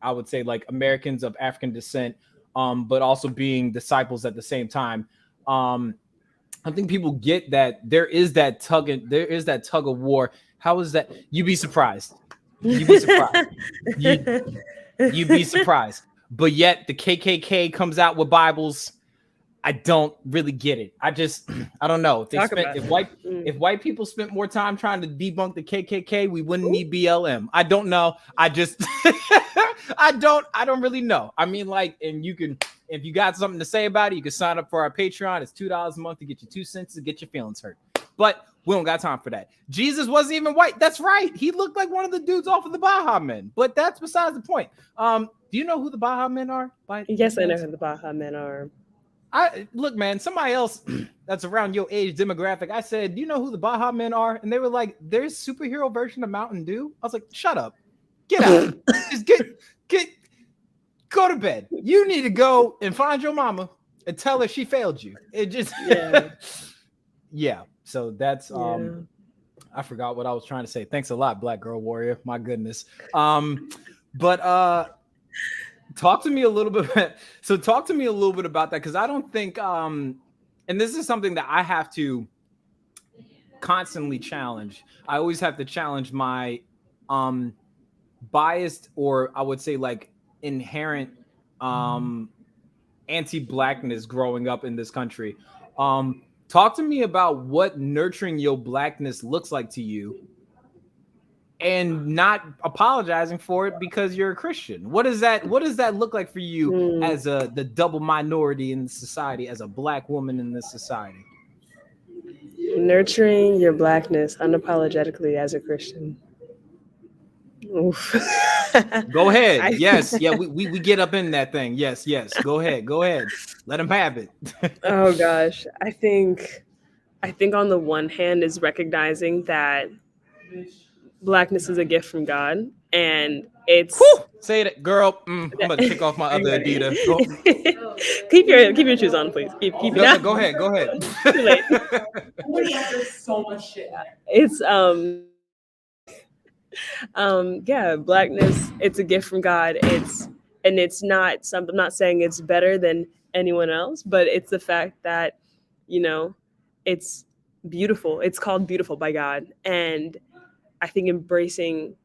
I would say like Americans of African descent, but also being disciples at the same time. I think people get that there is that tug of war. How is that? You'd be surprised. You'd be surprised. You'd be surprised. But yet the KKK comes out with Bibles. I don't really get it. I don't know. If white people spent more time trying to debunk the KKK, we wouldn't need BLM. I don't know. I don't really know. I mean, like, and you can, if you got something to say about it, you can sign up for our Patreon. It's $2 a month to get you 2 cents to get your feelings hurt. But we don't got time for that. Jesus wasn't even white. That's right. He looked like one of the dudes off of the Baha Men. But that's besides the point. Do you know who the Baha Men are? Yes, I know who the Baha Men are. Look, man, somebody else that's around your age demographic, I said, do you know who the Baha Men are? And they were like, there's superhero version of Mountain Dew. I was like, shut up. Get out. Just go to bed. You need to go and find your mama and tell her she failed you. It just yeah. So that's I forgot what I was trying to say. Thanks a lot, Black Girl Warrior. My goodness. But talk to me a little bit. So talk to me a little bit about that, because I don't think and this is something that I have to constantly challenge. I always have to challenge my biased, or I would say like inherent anti-Blackness growing up in this country. Talk to me about what nurturing your Blackness looks like to you, and not apologizing for it because you're a Christian. What does that look like for you as the double minority in society, as a Black woman in this society? Nurturing your Blackness unapologetically as a Christian. Oof. Go ahead. Yes. Yeah, we get up in that thing. Yes. Go ahead. Let them have it. Oh gosh. I think on the one hand is recognizing that Blackness is a gift from God, and it's Whew, say it, girl. I'm about to take off my other Adidas. Go. keep your shoes on, please. Keep No, go ahead. Too late. There's so much shit. It's yeah, Blackness, it's a gift from God. It's not something, I'm not saying it's better than anyone else, but it's the fact that, you know, it's beautiful. It's called beautiful by God. And I think embracing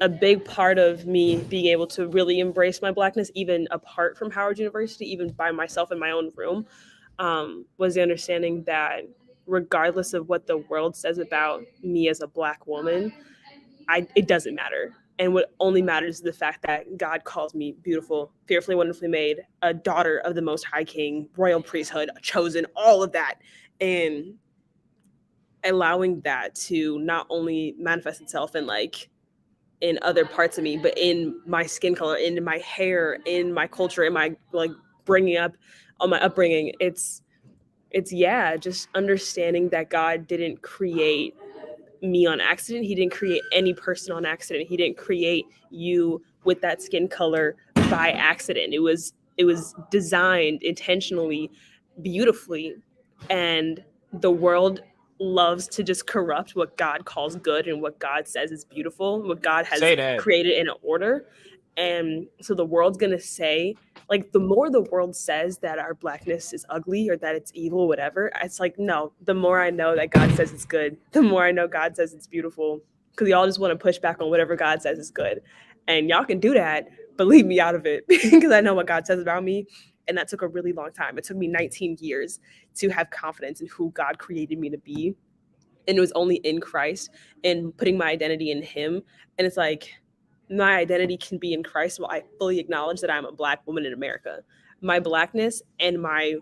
a big part of me being able to really embrace my Blackness, even apart from Howard University, even by myself in my own room, was the understanding that regardless of what the world says about me as a Black woman, it doesn't matter. And what only matters is the fact that God calls me beautiful, fearfully, wonderfully made, a daughter of the Most High King, royal priesthood, chosen, all of that. And allowing that to not only manifest itself in other parts of me, but in my skin color, in my hair, in my culture, in my bringing up, on my upbringing. It's just understanding that God didn't create me on accident. He didn't create any person on accident. He didn't create you with that skin color by accident. It was designed intentionally, beautifully, and the world loves to just corrupt what God calls good and what God says is beautiful, what God has created in order. And so the world's gonna say, the more the world says that our Blackness is ugly or that it's evil, whatever, it's no, the more I know that God says it's good, the more I know God says it's beautiful, because y'all just want to push back on whatever God says is good. And y'all can do that, but leave me out of it, because I know what God says about me. And that took a really long time. It took me 19 years to have confidence in who God created me to be. And it was only in Christ and putting my identity in him. And it's my identity can be in Christ while I fully acknowledge that I'm a Black woman in America. My Blackness and my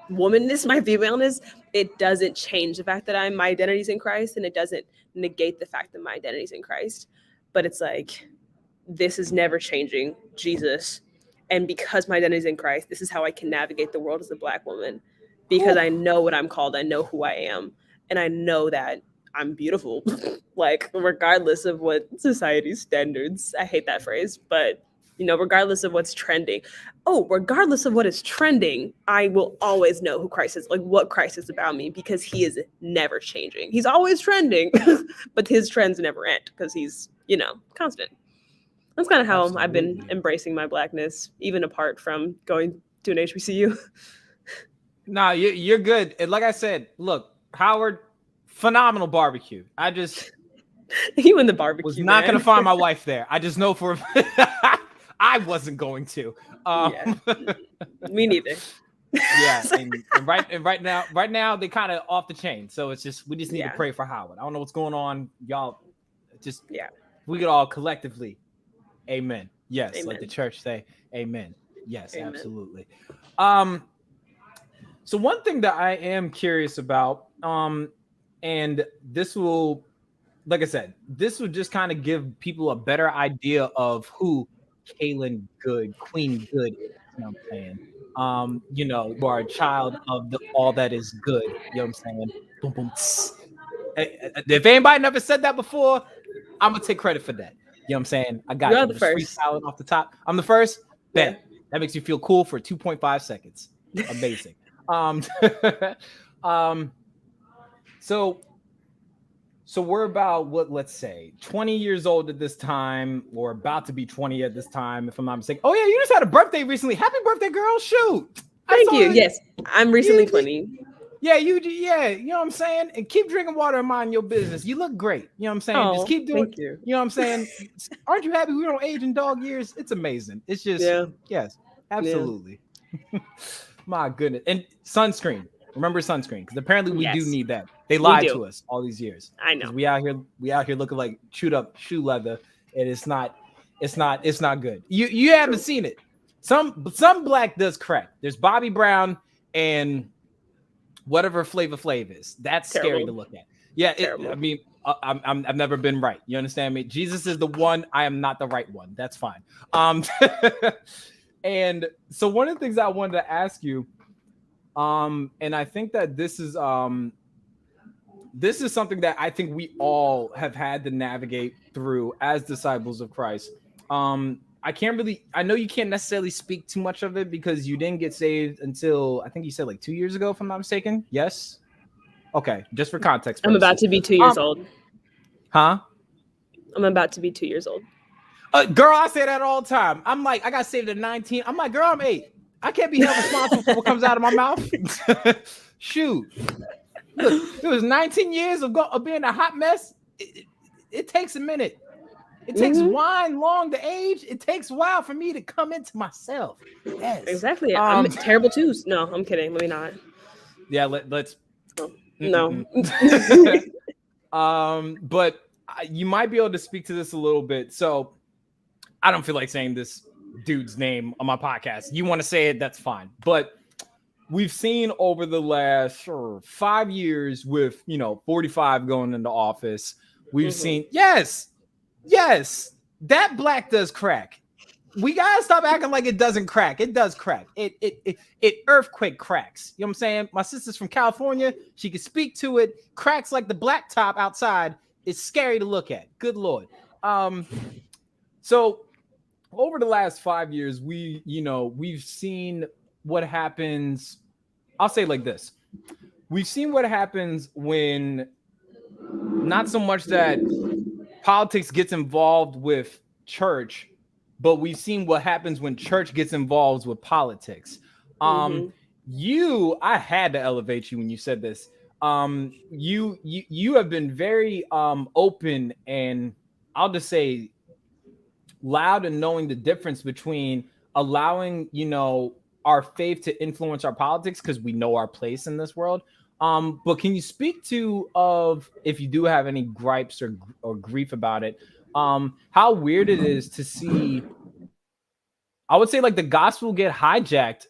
womanness, my femaleness, it doesn't change the fact that my identity's in Christ, and it doesn't negate the fact that my identity's in Christ. But it's this is never changing, Jesus. And because my identity's in Christ, this is how I can navigate the world as a Black woman, because I know what I'm called. I know who I am. And I know that I'm beautiful, regardless of what society's standards, I hate that phrase, but regardless of what's trending. Oh, regardless of what is trending, I will always know who Christ is, what Christ is about me, because he is never changing. He's always trending, but his trends never end because he's, constant. That's kind of how Absolutely. I've been embracing my Blackness, even apart from going to an HBCU. Nah, you're good. And like I said, look, Howard, phenomenal barbecue. I just you in the barbecue was not going to find my wife there. I just know for I wasn't going to. Yeah. Me neither. Yeah, and right now they kind of off the chain. So it's just we just need to pray for Howard. I don't know what's going on, y'all. Just we could all collectively, amen. Yes, amen. Like the church say, amen. Yes, amen. Absolutely. So one thing that I am curious about, and this will, like I said, this will just kind of give people a better idea of who Kaylyn Goode, Queen Goode is. You know what I'm saying? You are a child of all that is good. You know what I'm saying? Boom, boom. If anybody never said that before, I'm gonna take credit for that. You know what I'm saying? I got You're the first. Freestyling off the top. I'm the first. Bet. That makes you feel cool for 2.5 seconds. Amazing. So we're about let's say 20 years old at this time, or about to be 20 at this time, if I'm not mistaken. Oh yeah, you just had a birthday recently. Happy birthday, girl. Shoot. Thank you. Yes, I'm recently 20. Yeah, you know what I'm saying? And keep drinking water and mind your business. You look great. You know what I'm saying? Just keep doing it. You know what I'm saying? Aren't you happy we don't age in dog years? It's amazing. It's just yes, absolutely. Yeah. My goodness. And sunscreen. Remember sunscreen, because apparently we do need that. They lied to us all these years. I know. We out here looking like chewed up shoe leather, and it's not good. You haven't seen it. Some Black does crack. There's Bobby Brown and whatever Flavor Flav is. That's scary to look at. Yeah, I've never been right. You understand me? Jesus is the one. I am not the right one. That's fine. And so one of the things I wanted to ask you, and I think that this is something that I think we all have had to navigate through as disciples of Christ. I know you can't necessarily speak too much of it because you didn't get saved until I think you said like 2 years ago, if I'm not mistaken. Yes. Okay. Just for context purposes. I'm about to be 2 years old. Huh? I'm about to be 2 years old. Girl, I say that all the time. I'm like, I got saved at 19. I'm like, girl, I'm 8. I can't be held responsible for what comes out of my mouth. Shoot. Look, it was 19 years of being a hot mess. It takes a minute. It takes wine long to age. It takes a while for me to come into myself. Yes. Exactly. I'm terrible too. No, I'm kidding. Let me not. Yeah, let's. Oh, no. But you might be able to speak to this a little bit. So I don't feel like saying this dude's name on my podcast. You want to say it, that's fine. But we've seen over the last 5 years with, 45 going into office, we've seen, yes, that black does crack. We gotta stop acting like it doesn't crack. It does crack. It earthquake cracks. You know what I'm saying? My sister's from California. She can speak to it. Cracks like the black top outside. It's scary to look at. Good Lord. So over the last 5 years, we've seen what happens. I'll say it like this. We've seen what happens when not so much that politics gets involved with church, but we've seen what happens when church gets involved with politics. I had to elevate you when you said this. You have been very open and I'll just say loud and knowing the difference between allowing, our faith to influence our politics because we know our place in this world. But can you speak to if you do have any gripes or grief about it, how weird it is to see, I would say like the gospel get hijacked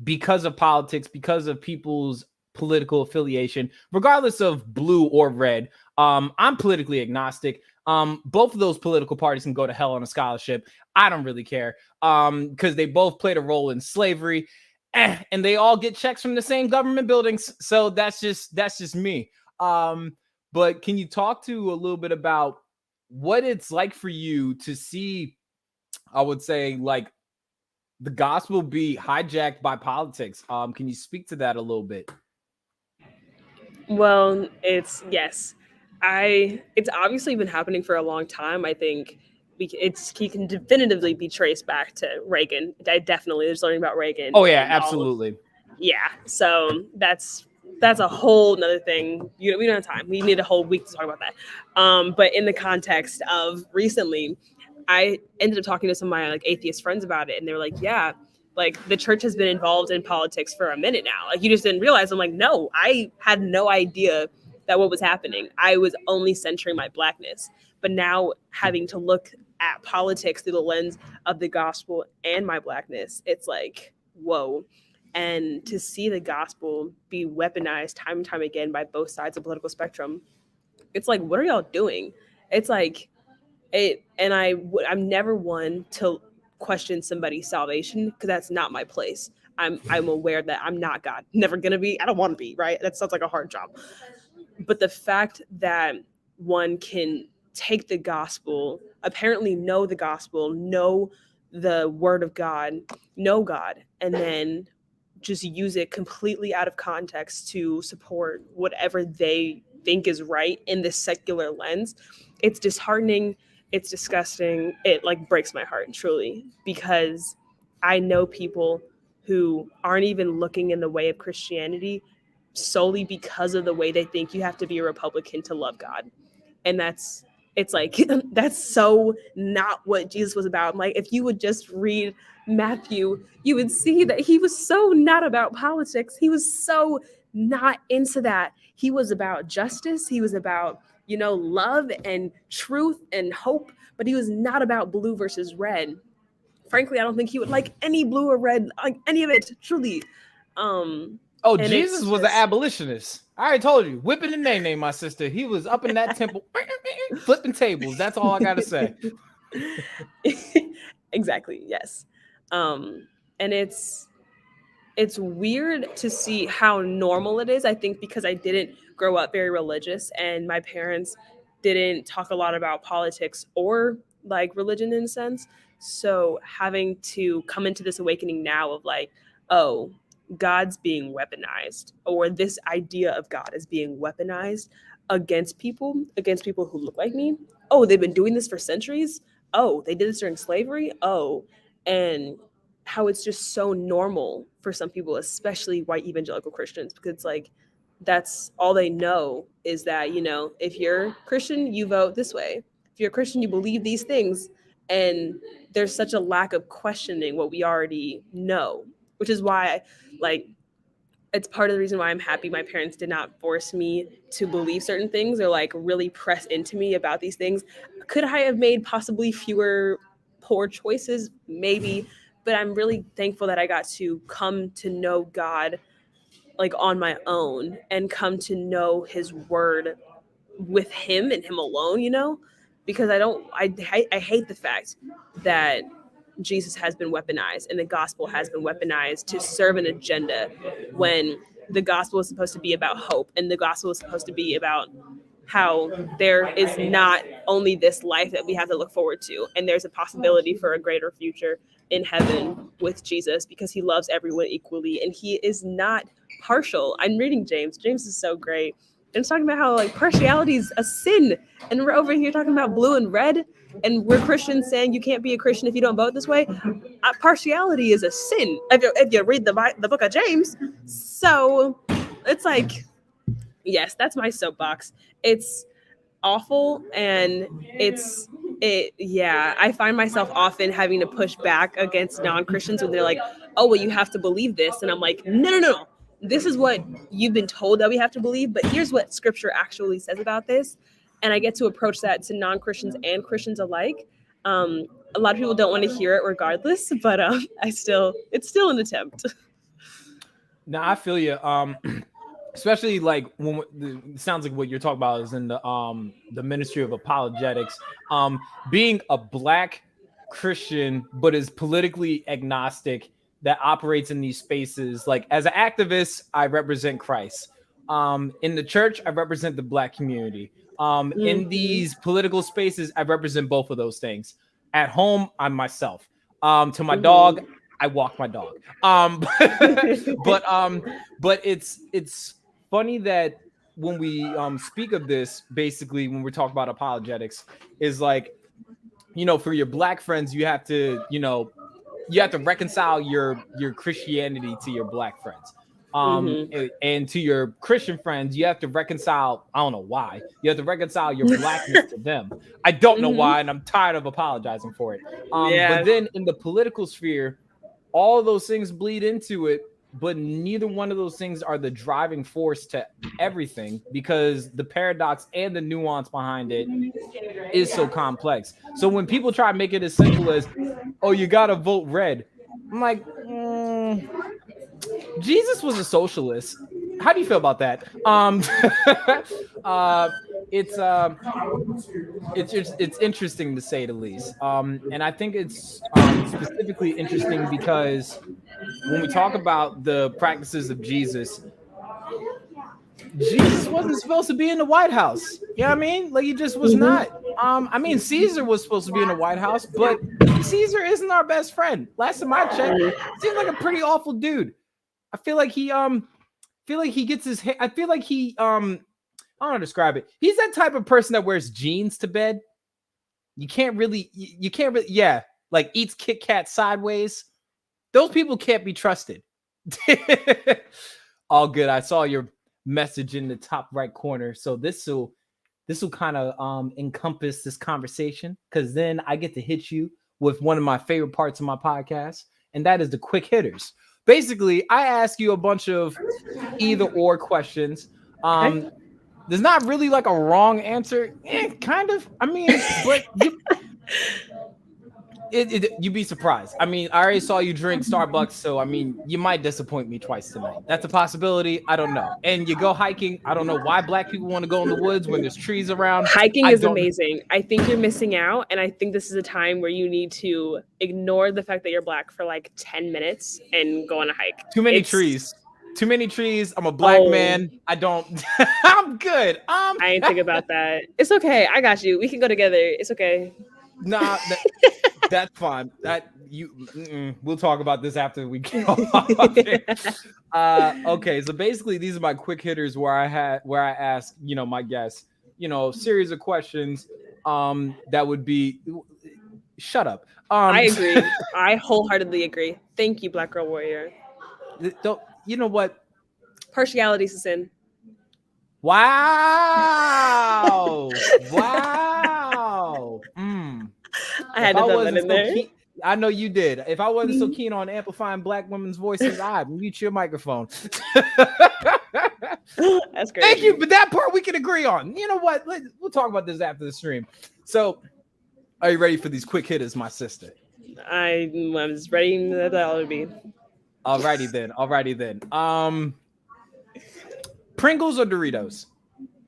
because of politics, because of people's political affiliation, regardless of blue or red. I'm politically agnostic. Both of those political parties can go to hell on a scholarship. I don't really care because they both played a role in slavery and they all get checks from the same government buildings. So that's just me. But can you talk to a little bit about what it's like for you to see, I would say, like the gospel be hijacked by politics? Can you speak to that a little bit? Well, it's obviously been happening for a long time. I think he can definitively be traced back to Reagan. I definitely was learning about Reagan. Oh yeah, absolutely. So that's a whole nother thing. We don't have time. We need a whole week to talk about that. But in the context of recently, I ended up talking to some of my atheist friends about it, and they were like, yeah, like the church has been involved in politics for a minute now. Like you just didn't realize. I'm like, no, I had no idea that what was happening. I was only centering my blackness. But now having to look at politics through the lens of the gospel and my blackness, it's like, whoa. And to see the gospel be weaponized time and time again by both sides of the political spectrum, it's like, what are y'all doing? It's like, I'm never one to question somebody's salvation because that's not my place. I'm aware that I'm not God, never gonna be. I don't want to be, right? That sounds like a hard job. But the fact that one can take the gospel, apparently know the gospel, know the word of God, know God, and then just use it completely out of context to support whatever they think is right in this secular lens, it's disheartening. It's disgusting. It breaks my heart, truly, because I know people who aren't even looking in the way of Christianity solely because of the way they think you have to be a Republican to love God. And that's so not what Jesus was about. Like, if you would just read Matthew, you would see that he was so not about politics. He was so not into that. He was about justice. He was about, love and truth and hope, but he was not about blue versus red. Frankly, I don't think he would like any blue or red, like any of it, truly. Oh, And Jesus it's was an just- abolitionist. I already told you. Whipping the name, my sister. He was up in that temple, flipping tables. That's all I gotta say. Exactly. Yes. And it's weird to see how normal it is. I think because I didn't grow up very religious and my parents didn't talk a lot about politics or like religion in a sense. So having to come into this awakening now of like, oh, God's being weaponized, or this idea of God is being weaponized against people who look like me. Oh, they've been doing this for centuries. Oh, they did this during slavery. Oh, and how it's just so normal for some people, especially white evangelical Christians, because it's like that's all they know is that, you know, if you're Christian, you vote this way. If you're a Christian, you believe these things. And there's such a lack of questioning what we already know, which is why, like, it's part of the reason why I'm happy my parents did not force me to believe certain things or like really press into me about these things. Could I have made possibly fewer poor choices? Maybe. But I'm really thankful that I got to come to know God like on my own and come to know his word with him and him alone, you know? Because I hate the fact that Jesus has been weaponized and the gospel has been weaponized to serve an agenda when the gospel is supposed to be about hope and the gospel is supposed to be about how there is not only this life that we have to look forward to, and there's a possibility for a greater future in heaven with Jesus because he loves everyone equally and he is not partial. I'm reading James. James is so great. And it's talking about how like partiality is a sin. And we're over here talking about blue and red. And we're Christians saying you can't be a Christian if you don't vote this way. Partiality is a sin if you read the book of James. So it's like, yes, that's my soapbox. It's awful, and I find myself often having to push back against non-Christians when they're like, oh well, you have to believe this, and I'm like, no, this is what you've been told that we have to believe, but here's what scripture actually says about this. And I get to approach that to non-Christians and Christians alike. A lot of people don't want to hear it regardless, but it's still an attempt. Now I feel you. Especially like when it sounds like what you're talking about is in the ministry of apologetics. Being a Black Christian but is politically agnostic that operates in these spaces. Like as an activist, I represent Christ. In the church, I represent the Black community. In these political spaces, I represent both of those things. At home, I'm myself. To my dog, I walk my dog. But it's funny that when we speak of this, basically when we're talking about apologetics, is like, you know, for your Black friends, you have to reconcile your Christianity to your Black friends. And to your Christian friends, you have to reconcile, I don't know why, you have to reconcile your Blackness to them. I don't know why, and I'm tired of apologizing for it. But then in the political sphere, all of those things bleed into it, but neither one of those things are the driving force to everything, because the paradox and the nuance behind it is so complex. So when people try to make it as simple as, oh, you gotta vote red, I'm like, Jesus was a socialist. How do you feel about that? It's interesting to say the least. And I think it's specifically interesting because when we talk about the practices of Jesus wasn't supposed to be in the White House. You know what I mean? Like he just was not. I mean, Caesar was supposed to be in the White House, but Caesar isn't our best friend. Last time I checked, seems like a pretty awful dude. I feel like he gets his. I feel like he I don't know how to describe it. He's that type of person that wears jeans to bed. You can't really, yeah, like eats Kit Kat sideways. Those people can't be trusted. All good. I saw your message in the top right corner, so this will kind of encompass this conversation, because then I get to hit you with one of my favorite parts of my podcast, and that is the quick hitters. Basically, I ask you a bunch of either or questions. There's not really like a wrong answer. Kind of. I mean, but You'd be surprised. I mean, I already saw you drink Starbucks, so I mean, you might disappoint me twice tonight. That's a possibility. I don't know. And you go hiking. I don't know why black people want to go in the woods when there's trees around. Hiking is amazing. I think you're missing out, and I think this is a time where you need to ignore the fact that you're black for like 10 minutes and go on a hike. Too many trees. Too many trees. I'm a black man. I don't. I'm good. I ain't think about that. It's okay. I got you. We can go together. It's okay. Nah, that's fine. We'll talk about this after we get off here. Okay, so basically these are my quick hitters where I ask, my guests, series of questions that would be shut up. I agree. I wholeheartedly agree. Thank you, Black Girl Warrior. You know what? Partiality is a sin. Wow. Wow. I had to throw that in there. I know you did. If I wasn't so keen on amplifying black women's voices, I'd mute your microphone. That's great. Thank you. But that part we can agree on. You know what? We'll talk about this after the stream. So, are you ready for these quick hitters, my sister? I was ready that that would be. Alrighty then. Pringles or Doritos?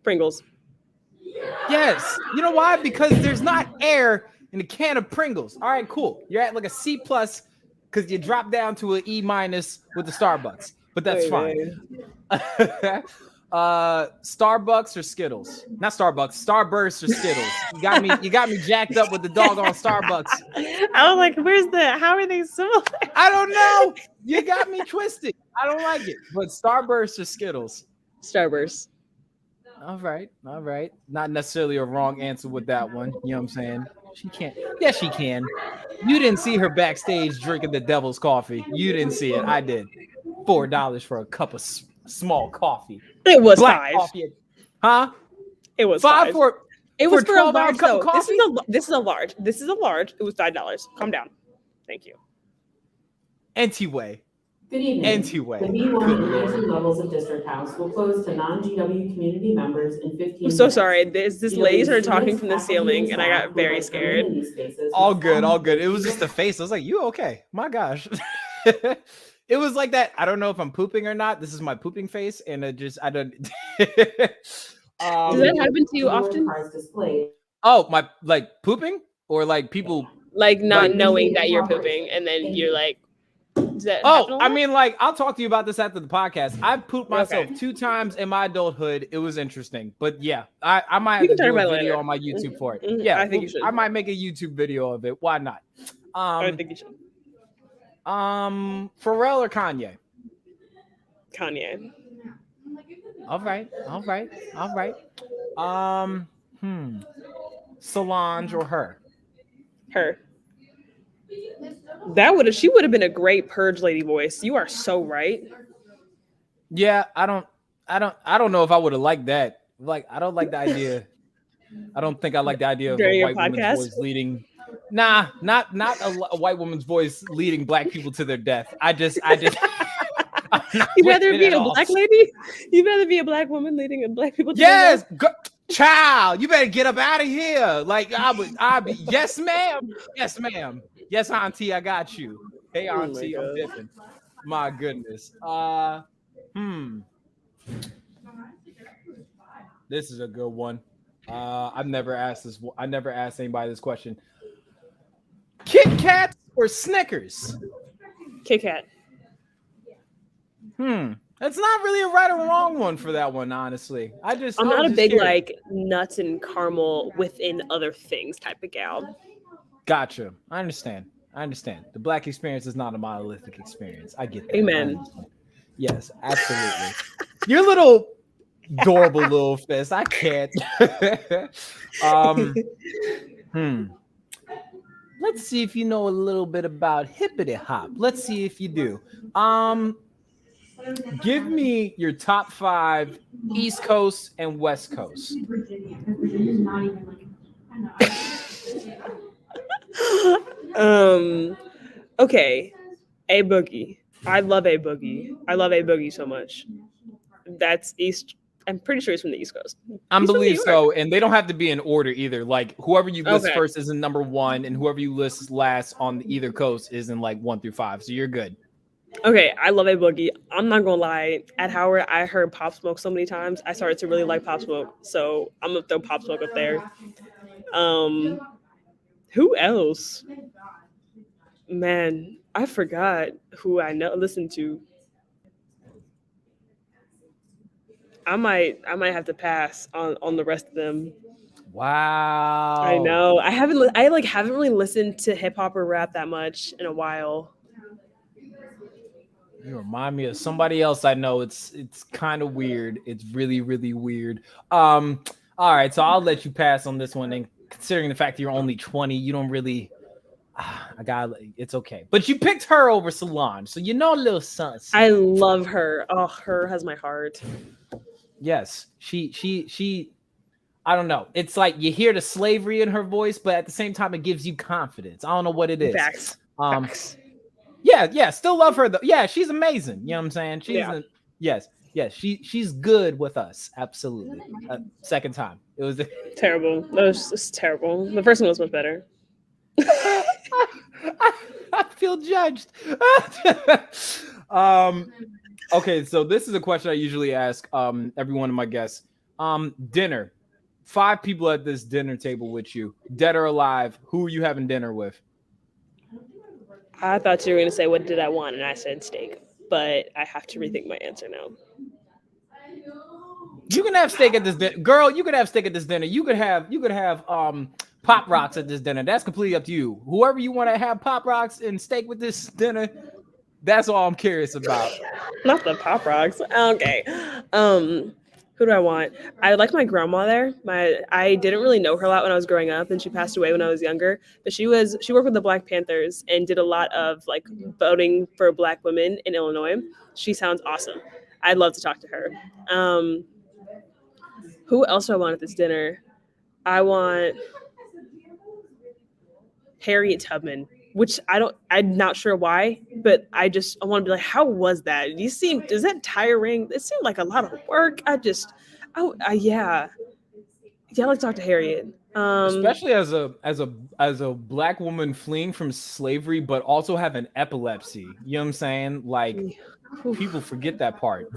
Pringles. Yes. You know why? Because there's not air in a can of Pringles. All right, cool. You're at like a C+ because you dropped down to an E- with the Starbucks, but that's fine. Starbucks or Skittles? Not Starbucks. Starburst or Skittles? You got me jacked up with the dog on Starbucks. I was like, how are they similar? I don't know. You got me twisted. I don't like it. But Starburst or Skittles? Starburst. All right. Not necessarily a wrong answer with that one. You know what I'm saying? She can't. Yes, she can. You didn't see her backstage drinking the devil's coffee. You didn't see it. I did. $4 for a cup of small coffee. It was Black $5. Coffee. Huh? It was $5 $5. It was for a large cup of coffee? This is a large. It was $5. Calm down. Thank you. Anyway. Good evening. The B1 and B2 levels of District House will close to non-GW community members in 15 minutes. I'm so sorry. This lady started talking from the ceiling, and I got very scared. All good. It was just a face. I was like, you okay? My gosh. It was like that. I don't know if I'm pooping or not. This is my pooping face, and I don't. Does that happen to you often? Oh, my pooping or like people not knowing that you're pooping, and then you're like. I mean, I'll talk to you about this after the podcast. I pooped myself 2 times in my adulthood. It was interesting, but yeah, I might have to do a video on my YouTube for it. Yeah, I think you should. I might make a YouTube video of it. Why not? I think you should. Pharrell or Kanye? Kanye. All right. Solange or her? Her. She would have been a great purge lady voice. You are so right. Yeah, I don't know if I would have liked that. I don't like the idea. I don't think I like the idea of a white woman's voice leading. Nah, not a white woman's voice leading black people to their death. I just. You'd rather be a black lady? You'd rather be a black woman leading black people to their death? Yes, child, you better get up out of here. I'd be. Yes, ma'am. Yes, ma'am. Yes, auntie, I got you. Hey, auntie, I'm dipping. My goodness. This is a good one. I've never asked this. I never asked anybody this question. Kit Kats or Snickers? Kit Kat. That's not really a right or wrong one for that one, honestly. I'm not a big nuts and caramel within other things type of gal. Gotcha. I understand. The black experience is not a monolithic experience. I get that. Amen. Yes, absolutely. Your little adorable little fist. I can't. Let's see if you know a little bit about hippity hop. Let's see if you do. Give me your top 5 East Coast and West Coast. Okay. A Boogie. I love A Boogie. I love A Boogie so much. That's East I'm pretty sure he's from the East Coast. I He's from New believe York. so, and they don't have to be in order either. Like whoever you list Okay. first is in number 1, and whoever you list last on either coast is in like 1 through 5. So you're good. Okay, I love A Boogie. I'm not gonna lie. At Howard, I heard Pop Smoke so many times. I started to really like Pop Smoke, so I'm gonna throw Pop Smoke up there. Who else? Man, I forgot who I listened to. I might have to pass on the rest of them. Wow. I know. I haven't really listened to hip hop or rap that much in a while. You remind me of somebody else I know. It's kind of weird. It's really, really weird. All right, so I'll let you pass on this one. And considering the fact that you're only 20, you don't really. It's okay. But you picked her over Solange, so you know a little something. I love her. Oh, her has my heart. Yes, she. I don't know. It's like you hear the slavery in her voice, but at the same time, it gives you confidence. I don't know what it is. Facts. Facts. Yeah. Still love her though. Yeah, she's amazing. You know what I'm saying? Yes. She's good with us. Absolutely. Second time. It was terrible. That was just terrible. The first one was much better. I feel judged. Okay, so this is a question I usually ask every one of my guests. Dinner. 5 people at this dinner table with you, dead or alive. Who are you having dinner with? I thought you were going to say, what did I want? And I said steak. But I have to rethink my answer now. You can have steak at this dinner. Girl, you could have steak at this dinner. You could have Pop Rocks at this dinner. That's completely up to you. Whoever you want to have Pop Rocks and steak with this dinner, that's all I'm curious about. Not the Pop Rocks. Okay. Who do I want? I like my grandma there. I didn't really know her a lot when I was growing up, and she passed away when I was younger. But she worked with the Black Panthers and did a lot of like voting for Black women in Illinois. She sounds awesome. I'd love to talk to her. Who else do I want at this dinner? I want Harriet Tubman, which I'm not sure why, but I want to be like, how was that? Is that tiring? It seemed like a lot of work. Yeah, I'd like to talk to Harriet. Especially as a Black woman fleeing from slavery, but also having epilepsy. You know what I'm saying? Like people forget that part.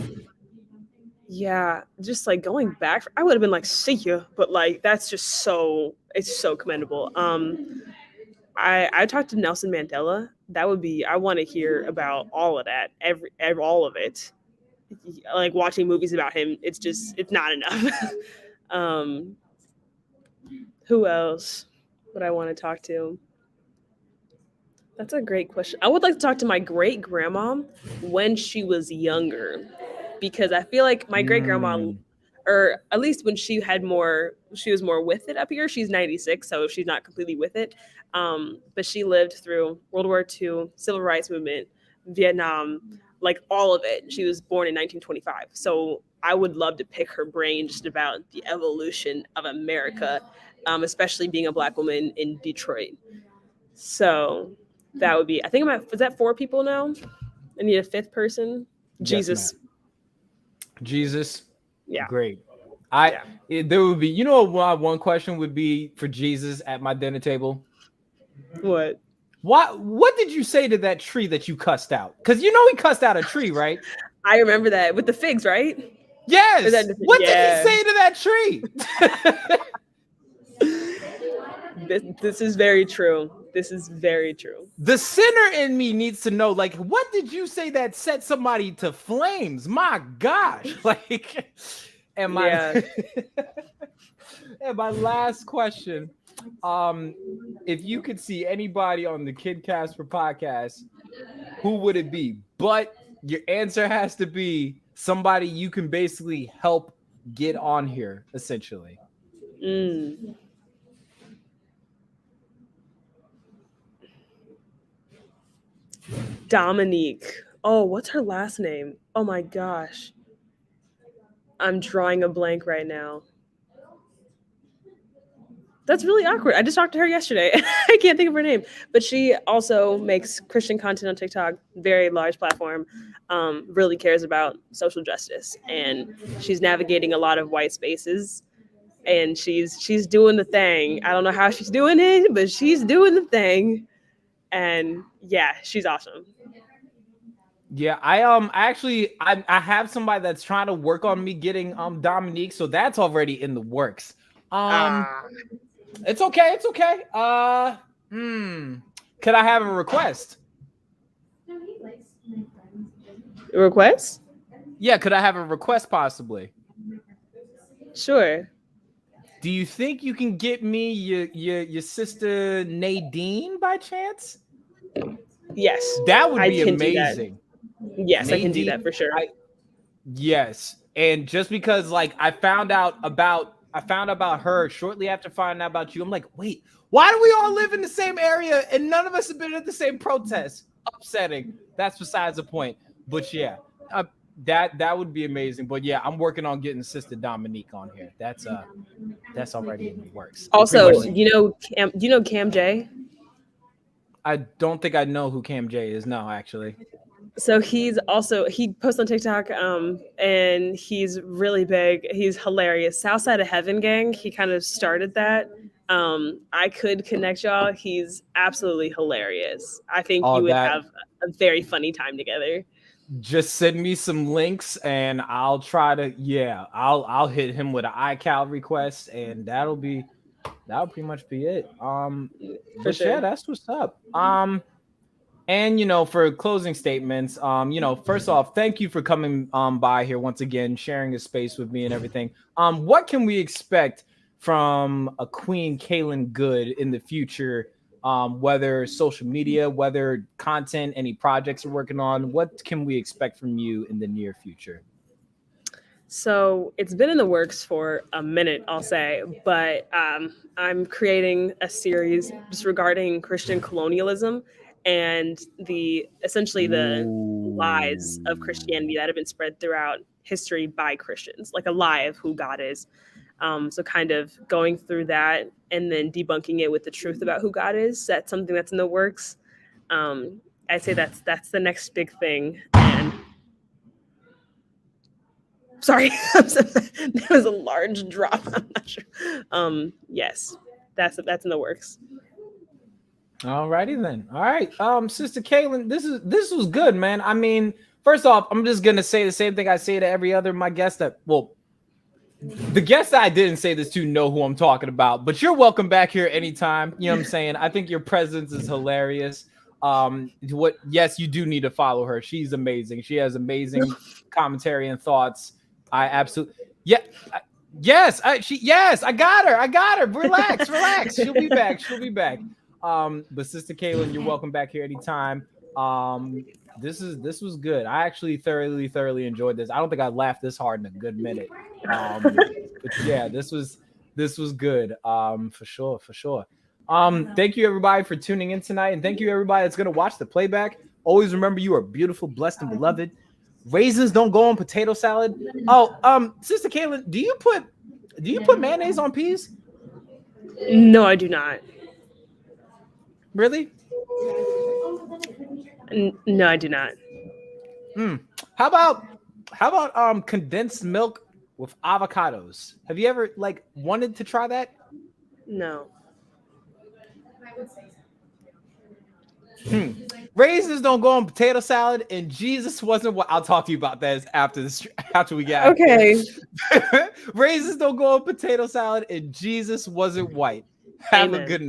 Yeah, just like going back, I would have been like, see you, but like that's just it's so commendable. I talked to Nelson Mandela. I want to hear about all of that, all of it. Like watching movies about him, it's not enough. Who else would I want to talk to? That's a great question. I would like to talk to my great grandma when she was younger, because I feel like my great grandma, or at least when she was more with it up here. She's 96, so she's not completely with it. But she lived through World War II, Civil Rights Movement, Vietnam, like all of it. She was born in 1925. So I would love to pick her brain just about the evolution of America, especially being a Black woman in Detroit. So that would be, I think is that 4 people now? I need a 5th person. Yes, Jesus. Yeah. Great. There would be, what one question would be for Jesus at my dinner table? What? What did you say to that tree that you cussed out? Because he cussed out a tree, right? I remember that with the figs, right? Yes. What did he say to that tree? This is very true. This is very true. The sinner in me needs to know, like, what did you say that set somebody to flames? My gosh. Like, and my last question, if you could see anybody on the Kid Casper podcast, who would it be? But your answer has to be somebody you can basically help get on here, essentially. Dominique. Oh, what's her last name? Oh my gosh. I'm drawing a blank right now. That's really awkward. I just talked to her yesterday. I can't think of her name, but she also makes Christian content on TikTok, very large platform, really cares about social justice. And she's navigating a lot of white spaces, and she's doing the thing. I don't know how she's doing it, but she's doing the thing. And yeah, she's awesome. Yeah, I have somebody that's trying to work on me getting Dominique, so that's already in the works. It's okay. It's okay. Could I have a request? A request? Yeah, could I have a request possibly? Sure. Do you think you can get me your sister Nadine by chance? Yes. That would be amazing. Yes, Nadine, I can do that for sure. Yes. And just because like I found out about her shortly after finding out about you. I'm like, wait, why do we all live in the same area and none of us have been at the same protest? Upsetting. That's besides the point. But yeah, that would be amazing. But yeah, I'm working on getting Sister Dominique on here. That's already in the works. Also, you know Cam J? I don't think I know who Cam J is. No, actually. So he posts on TikTok, and he's really big. He's hilarious. Southside of Heaven Gang. He kind of started that. I could connect y'all. He's absolutely hilarious. I think you would have a very funny time together. Just send me some links and I'll try to. Yeah, I'll hit him with an iCal request, and that'll pretty much be it. For sure. Yeah, that's what's up. And, for closing statements, first off, thank you for coming by here once again, sharing a space with me and everything. What can we expect from a Queen Kaylyn Goode in the future, whether social media, whether content, any projects you're working on? What can we expect from you in the near future? So it's been in the works for a minute, I'll say, but I'm creating a series just regarding Christian colonialism and essentially the lies of Christianity that have been spread throughout history by Christians, like a lie of who God is. So kind of going through that and then debunking it with the truth about who God is. That's something that's in the works. I'd say that's the next big thing. And sorry, there was a large drop. I'm not sure. Yes, that's in the works. All righty then. All right. Sister Kaylyn, this was good, man. I mean, first off, I'm just gonna say the same thing I say to every other my guest the guests that I didn't say this to know who I'm talking about, but you're welcome back here anytime. You know what I'm saying? I think your presence is hilarious. Yes, you do need to follow her. She's amazing. She has amazing commentary and thoughts. I absolutely Yes, I got her. Relax. She'll be back. But Sister Kaylyn, you're welcome back here anytime. This was good. I actually thoroughly enjoyed this. I don't think I laughed this hard in a good minute. But yeah, this was good. For sure. Thank you everybody for tuning in tonight, and thank you everybody that's gonna watch the playback. Always remember, you are beautiful, blessed, and beloved. Raisins don't go on potato salad. Sister Kaylyn, do you put mayonnaise on peas? No, I do not. Really? No, I do not. How about condensed milk with avocados? Have you ever wanted to try that? No. Raisins don't go on potato salad, and Jesus wasn't what. I'll talk to you about that after we get okay. Raisins don't go on potato salad, and Jesus wasn't white. Have a good night.